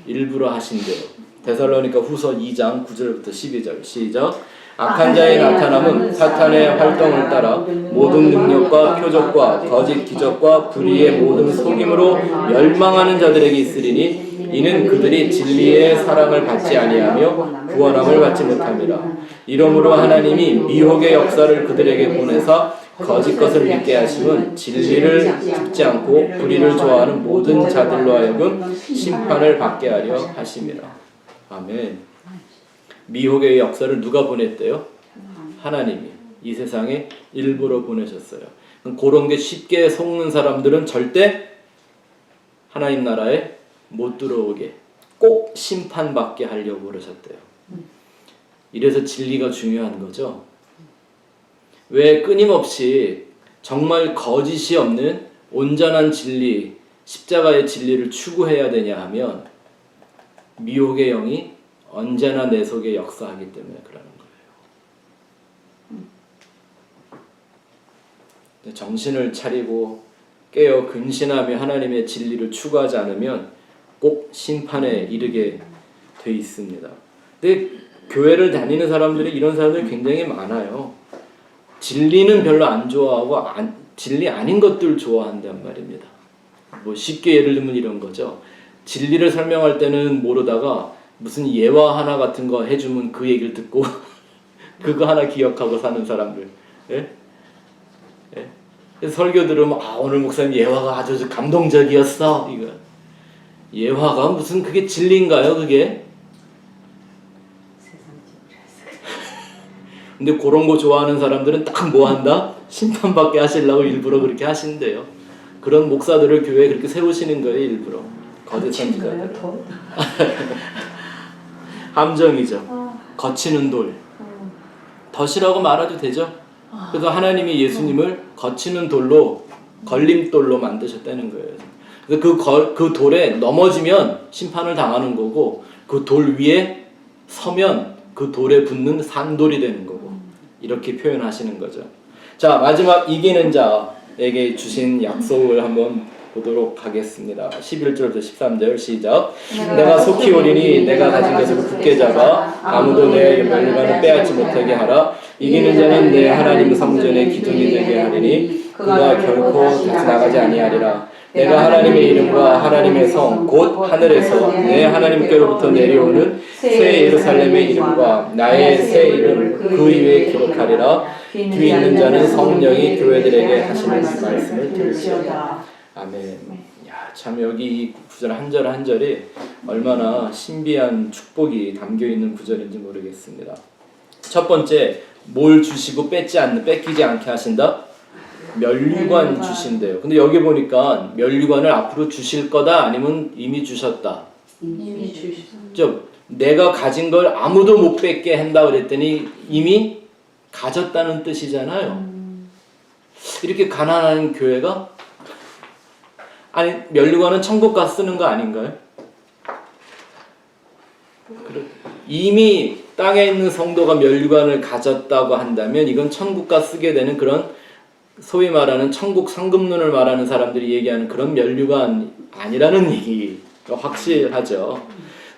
S1: 일부러 하신대요. 데살로니가 후서 2장 9절부터 12절 시작. 악한 자의 나타남은 사탄의 활동을 따라 모든 능력과 표적과 거짓 기적과 불의의 모든 속임으로 멸망하는 자들에게 있으리니 이는 그들이 진리의 사랑을 받지 아니하며 구원함을 받지 못함이라. 이러므로 하나님이 미혹의 역사를 그들에게 보내사 거짓 것을 믿게 하심은 진리를 듣지 않고 불의를 좋아하는 모든 자들로 하여금 심판을 받게 하려 하심이라. 아멘. 미혹의 역사를 누가 보냈대요? 하나님이 이 세상에 일부러 보내셨어요. 그런 게 쉽게 속는 사람들은 절대 하나님 나라에 못 들어오게 꼭 심판받게 하려고 그러셨대요. 이래서 진리가 중요한 거죠. 왜 끊임없이 정말 거짓이 없는 온전한 진리, 십자가의 진리를 추구해야 되냐 하면 미혹의 영이 언제나 내 속에 역사하기 때문에 그러는 거예요. 정신을 차리고 깨어 근신하며 하나님의 진리를 추구하지 않으면 꼭 심판에 이르게 돼 있습니다. 근데 교회를 다니는 사람들이 이런 사람들이 굉장히 많아요. 진리는 별로 안 좋아하고 진리 아닌 것들 좋아한단 말입니다. 뭐 쉽게 예를 들면 이런 거죠. 진리를 설명할 때는 모르다가 무슨 예화 하나 같은 거 해주면 그 얘기를 듣고 그거 하나 기억하고 사는 사람들. 예? 예? 그래서 설교 들으면 오늘 목사님 예화가 아주 감동적이었어. 이거 예화가 무슨 그게 진리인가요? 그게? 근데 그런 거 좋아하는 사람들은 딱 뭐 한다? 심판받게 하시려고 일부러 그렇게 하신대요. 그런 목사들을 교회에 그렇게 세우시는 거예요, 일부러. 거짓 선지자들. 함정이죠. 거치는 돌. 덫이라고 말해도 되죠. 그래서 하나님이 예수님을 거치는 돌로, 걸림돌로 만드셨다는 거예요. 그래서 그 돌에 넘어지면 심판을 당하는 거고, 그 돌 위에 서면 그 돌에 붙는 산돌이 되는 거고, 이렇게 표현하시는 거죠. 자, 마지막 이기는 자 하나님에게 주신 약속을 한번 보도록 하겠습니다. 11절부터 13절 시작. 내가 속히 오리니 내가 가진 것을 굳게 잡아 아무도 내 멸류관을 빼앗지 못하게 하라. 이기는 자는 내 하나님 성전의 기둥이 되게 하리니 그가 결코 다시 나가지 아니하리라. 내가 하나님의 이름과 하나님의 성 곧 하늘에서 내 하나님께로부터 내려오는 새 예루살렘의 이름과 나의 새 이름을 그 위에 기록하리라. 귀 있는 자는 성령이 교회들에게 하시는 말씀을 들으시오다. 아멘. 야, 참 여기 이 구절 한 절 한 절이 얼마나 신비한 축복이 담겨 있는 구절인지 모르겠습니다. 첫 번째, 뭘 주시고 뺏기지 않게 하신다? 멸류관 주신대요. 근데 여기 보니까 멸류관을 앞으로 주실 거다 아니면 이미 주셨다.
S4: 이미 주셨다.
S1: 좀 내가 가진 걸 아무도 못 뺏게 한다 그랬더니 이미 가졌다는 뜻이잖아요. 이렇게 가난한 교회가 아니 멸류관은 천국 가 쓰는 거 아닌가요? 이미 땅에 있는 성도가 멸류관을 가졌다고 한다면 이건 천국 가 쓰게 되는 그런 소위 말하는 천국 상급론을 말하는 사람들이 얘기하는 그런 멸류관 아니라는 얘기가 확실하죠.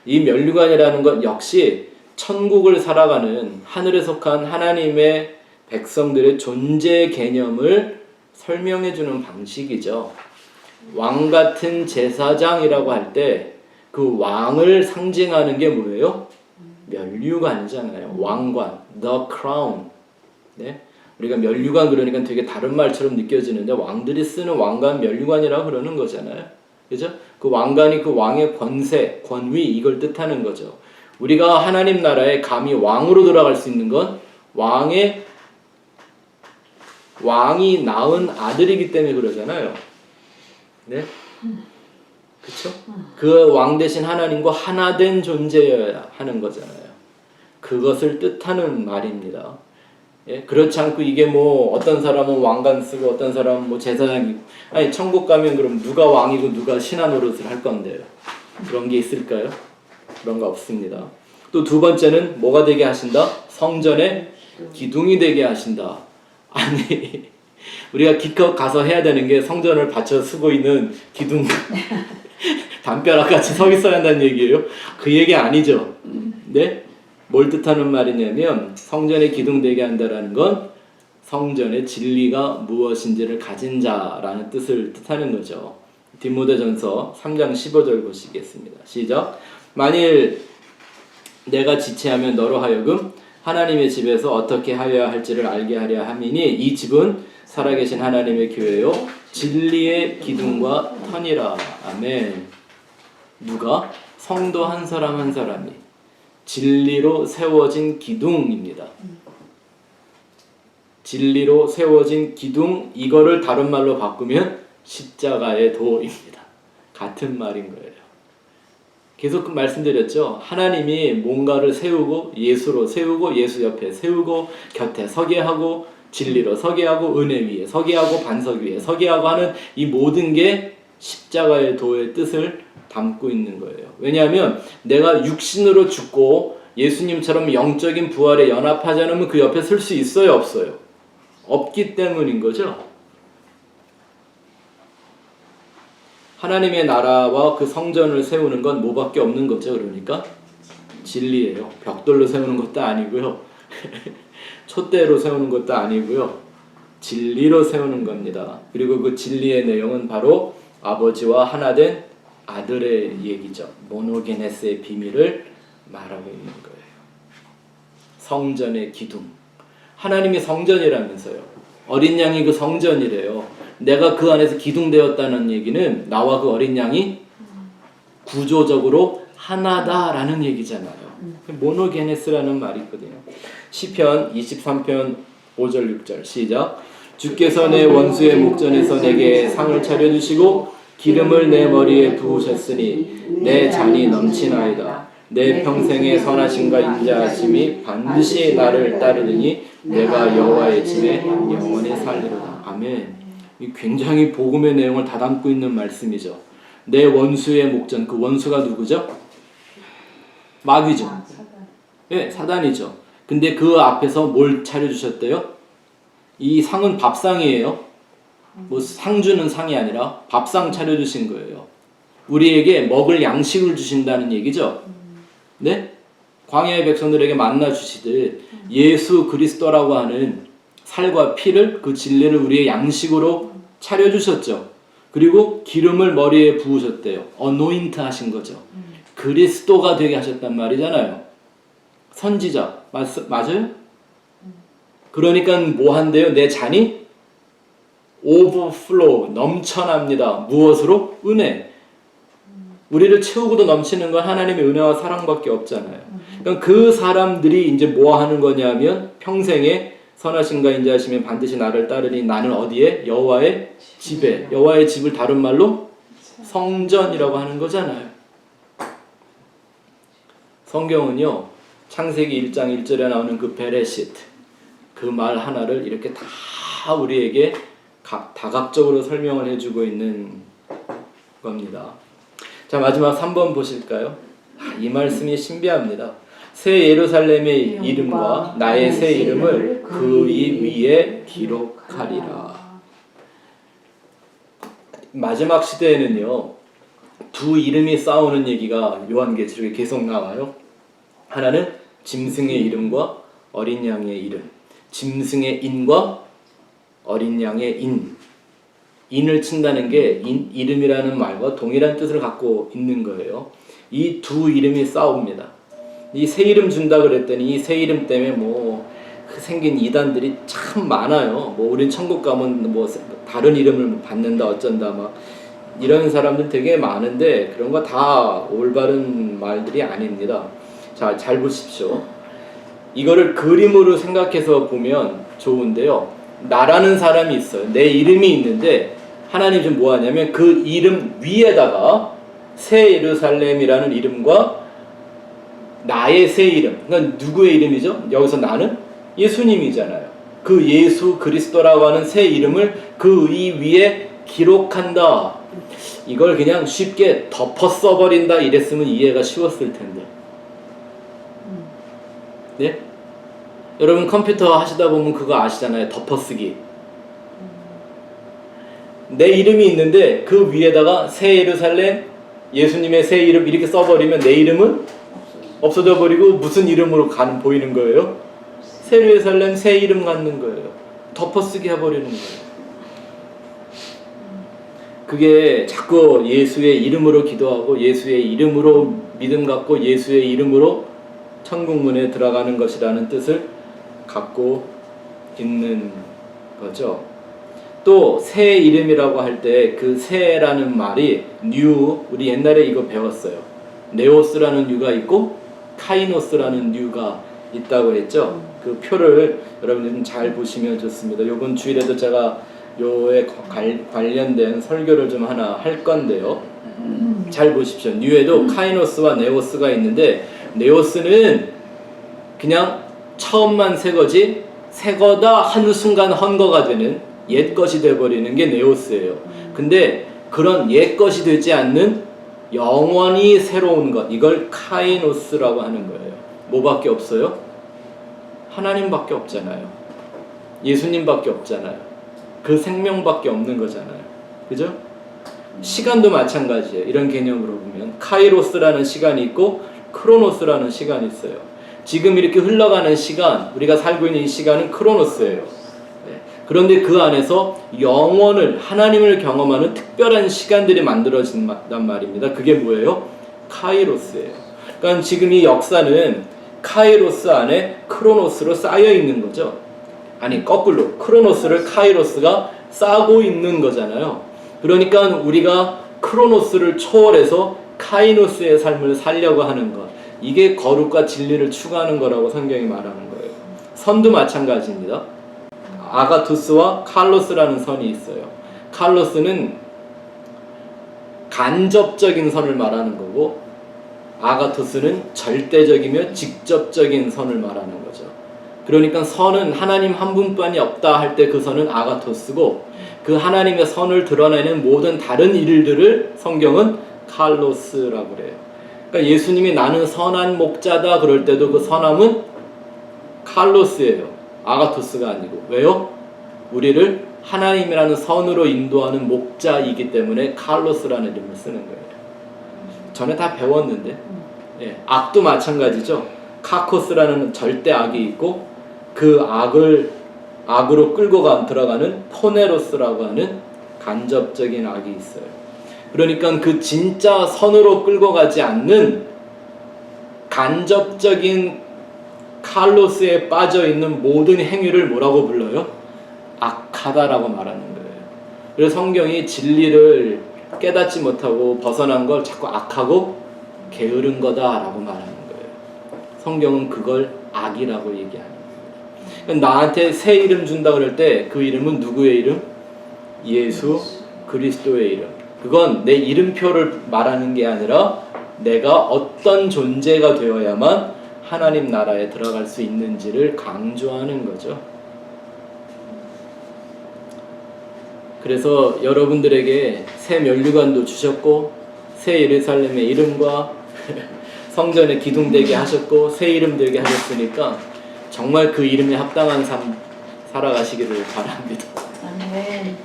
S1: 이 멸류관이라는 것 역시 천국을 살아가는 하늘에 속한 하나님의 백성들의 존재 개념을 설명해 주는 방식이죠. 왕 같은 제사장이라고 할 때 그 왕을 상징하는 게 뭐예요? 멸류관이잖아요. 왕관, the crown. 네? 우리가 멸류관 그러니까 되게 다른 말처럼 느껴지는데 왕들이 쓰는 왕관 멸류관이라고 그러는 거잖아요. 그죠? 그 왕관이 그 왕의 권세, 권위 이걸 뜻하는 거죠. 우리가 하나님 나라에 감히 왕으로 돌아갈 수 있는 건 왕이 낳은 아들이기 때문에 그러잖아요. 네? 그쵸? 그 왕 대신 하나님과 하나 된 존재여야 하는 거잖아요. 그것을 뜻하는 말입니다. 예? 그렇지 않고 이게 뭐 어떤 사람은 왕관 쓰고 어떤 사람은 뭐 제사장이고 아니 천국 가면 그럼 누가 왕이고 누가 신하 노릇을 할 건데요. 그런 게 있을까요? 그런 거 없습니다. 또 두 번째는 뭐가 되게 하신다? 성전의 기둥이 되게 하신다. 아니 우리가 기껏 가서 해야 되는 게 성전을 받쳐 쓰고 있는 기둥 담벼락 같이 서 있어야 한다는 얘기예요. 그 얘기 아니죠. 네? 뭘 뜻하는 말이냐면 성전의 기둥 되게 한다라는 건 성전의 진리가 무엇인지를 가진 자라는 뜻을 뜻하는 거죠. 디모데전서 3장 15절 보시겠습니다. 시작. 만일 내가 지체하면 너로 하여금 하나님의 집에서 어떻게 하여야 할지를 알게 하려 함이니 이 집은 살아계신 하나님의 교회요 진리의 기둥과 터니라. 아멘. 누가? 성도 한 사람 한 사람이 진리로 세워진 기둥입니다. 진리로 세워진 기둥, 이거를 다른 말로 바꾸면 십자가의 도입니다. 같은 말인 거예요. 계속 말씀드렸죠. 하나님이 뭔가를 세우고 예수로 세우고 예수 옆에 세우고 곁에 서게 하고 진리로 서게 하고 은혜 위에 서게 하고 반석 위에 서게 하고 하는 이 모든 게 십자가의 도의 뜻을 담고 있는 거예요. 왜냐하면 내가 육신으로 죽고 예수님처럼 영적인 부활에 연합하지 않으면 그 옆에 설 수 있어요? 없어요? 없기 때문인 거죠. 하나님의 나라와 그 성전을 세우는 건 뭐밖에 없는 거죠. 그러니까 진리예요. 벽돌로 세우는 것도 아니고요. 촛대로 세우는 것도 아니고요. 진리로 세우는 겁니다. 그리고 그 진리의 내용은 바로 아버지와 하나 된 아들의 얘기죠. 모노게네스의 비밀을 말하고 있는 거예요. 성전의 기둥. 하나님이 성전이라면서요. 어린 양이 그 성전이래요. 내가 그 안에서 기둥되었다는 얘기는 나와 그 어린 양이 구조적으로 하나다라는 얘기잖아요. 모노게네스라는 말이 있거든요. 시편 23편 5절 6절 시작. 주께서 내 원수의 목전에서 내게 상을 차려주시고 기름을 내 머리에 부으셨으니 내 잔이 넘치나이다. 내 평생의 선하심과 인자하심이 반드시 나를 따르느니 내가 여호와의 집에 영원히 살리로다. 아멘. 이 굉장히 복음의 내용을 다 담고 있는 말씀이죠. 내 원수의 목전, 그 원수가 누구죠? 마귀죠. 네, 사단이죠. 근데 그 앞에서 뭘 차려주셨대요? 이 상은 밥상이에요. 뭐 상 주는 상이 아니라 밥상 차려주신 거예요. 우리에게 먹을 양식을 주신다는 얘기죠. 네? 광야의 백성들에게 만나 주시듯 예수 그리스도라고 하는 살과 피를, 그 진리를 우리의 양식으로 차려주셨죠. 그리고 기름을 머리에 부으셨대요. 어노인트 하신 거죠. 그리스도가 되게 하셨단 말이잖아요. 선지자 맞아요? 그러니까 뭐 한대요? 내 잔이 오버플로우 넘쳐납니다. 무엇으로? 은혜. 우리를 채우고도 넘치는 건 하나님의 은혜와 사랑밖에 없잖아요. 그러니까 그 사람들이 이제 뭐 하는 거냐면 평생에 선하신가 인자하시면 반드시 나를 따르니 나는 어디에? 여호와의 집에. 여호와의 집을 다른 말로 성전이라고 하는 거잖아요. 성경은요. 창세기 1장 1절에 나오는 그 베레시트 그 말 하나를 이렇게 다 우리에게 다각적으로 설명을 해주고 있는 겁니다. 자, 마지막 3번 보실까요? 이 말씀이 신비합니다. 새 예루살렘의 이름과 나의 새 이름을 그 이 위에 기록하리라. 마지막 시대에는요, 두 이름이 싸우는 얘기가 요한계시록에 계속 나와요. 하나는 짐승의 이름과 어린 양의 이름. 짐승의 인과 어린 양의 인. 인을 친다는 게 이름이라는 말과 동일한 뜻을 갖고 있는 거예요. 이 두 이름이 싸웁니다. 이 새 이름 준다 그랬더니 이 새 이름 때문에 뭐 생긴 이단들이 참 많아요. 뭐 우린 천국 가면 뭐 다른 이름을 받는다 어쩐다 막 이런 사람들 되게 많은데 그런 거 다 올바른 말들이 아닙니다. 자, 잘 보십시오. 이거를 그림으로 생각해서 보면 좋은데요. 나라는 사람이 있어요. 내 이름이 있는데 하나님이 좀 뭐 하냐면 그 이름 위에다가 새 예루살렘이라는 이름과 나의 새 이름. 그러니까 누구의 이름이죠? 여기서 나는 예수님이잖아요. 그 예수 그리스도라고 하는 새 이름을 그 이 위에 기록한다. 이걸 그냥 쉽게 덮어 써버린다 이랬으면 이해가 쉬웠을 텐데. 네? 여러분 컴퓨터 하시다 보면 그거 아시잖아요. 덮어쓰기. 내 이름이 있는데 그 위에다가 새 예루살렘 예수님의 새 이름 이렇게 써버리면 내 이름은 없어져 버리고 무슨 이름으로 보이는 거예요? 새 예루살렘 새 이름 갖는 거예요. 덮어쓰기 해버리는 거예요. 그게 자꾸 예수의 이름으로 기도하고 예수의 이름으로 믿음 갖고 예수의 이름으로 천국문에 들어가는 것이라는 뜻을 갖고 있는 거죠. 또 새 이름이라고 할 때 그 새라는 말이 뉴, 우리 옛날에 이거 배웠어요. 네오스라는 뉴가 있고 카이노스라는 뉴가 있다고 했죠. 그 표를 여러분들 좀 잘 보시면 좋습니다. 이번 주일에도 제가 요에 관련된 설교를 좀 하나 할 건데요. 잘 보십시오. 뉴에도 카이노스와 네오스가 있는데 네오스는 그냥 처음만 새 거지 새 거다 하는 순간 헌거가 되는 옛 것이 돼버리는 게 네오스예요. 근데 그런 옛 것이 되지 않는 영원히 새로운 것, 이걸 카이노스라고 하는 거예요. 뭐밖에 없어요? 하나님밖에 없잖아요. 예수님밖에 없잖아요. 그 생명밖에 없는 거잖아요. 그죠? 시간도 마찬가지예요. 이런 개념으로 보면 카이로스라는 시간이 있고 크로노스라는 시간이 있어요. 지금 이렇게 흘러가는 시간, 우리가 살고 있는 이 시간은 크로노스예요. 네. 그런데 그 안에서 영원을, 하나님을 경험하는 특별한 시간들이 만들어진단 말입니다. 그게 뭐예요? 카이로스예요. 그러니까 지금 이 역사는 카이로스 안에 크로노스로 쌓여 있는 거죠. 아니 거꾸로 크로노스를 카이로스가 싸고 있는 거잖아요. 그러니까 우리가 크로노스를 초월해서 카이노스의 삶을 살려고 하는 것, 이게 거룩과 진리를 추구하는 거라고 성경이 말하는 거예요. 선도 마찬가지입니다. 아가투스와 칼로스라는 선이 있어요. 칼로스는 간접적인 선을 말하는 거고 아가투스는 절대적이며 직접적인 선을 말하는 거죠. 그러니까 선은 하나님 한 분뿐이 없다 할 때 그 선은 아가토스고 그 하나님의 선을 드러내는 모든 다른 일들을 성경은 칼로스라고 그래요. 그러니까 예수님이 나는 선한 목자다 그럴 때도 그 선함은 칼로스예요. 아가토스가 아니고. 왜요? 우리를 하나님이라는 선으로 인도하는 목자이기 때문에 칼로스라는 이름을 쓰는 거예요. 전에 다 배웠는데 예, 악도 마찬가지죠. 카코스라는 절대 악이 있고 그 악으로 끌고 들어가는 포네로스라고 하는 간접적인 악이 있어요. 그러니까 그 진짜 선으로 끌고 가지 않는 간접적인 칼로스에 빠져 있는 모든 행위를 뭐라고 불러요? 악하다라고 말하는 거예요. 그래서 성경이 진리를 깨닫지 못하고 벗어난 걸 자꾸 악하고 게으른 거다라고 말하는 거예요. 성경은 그걸 악이라고 얘기하는 거예요. 그러니까 나한테 새 이름 준다 그럴 때 그 이름은 누구의 이름? 예수 그리스도의 이름. 그건 내 이름표를 말하는 게 아니라 내가 어떤 존재가 되어야만 하나님 나라에 들어갈 수 있는지를 강조하는 거죠. 그래서 여러분들에게 새 면류관도 주셨고 새 예루살렘의 이름과 성전에 기둥되게 하셨고 새 이름 되게 하셨으니까 정말 그 이름에 합당한 삶 살아가시기를 바랍니다.
S4: 아멘.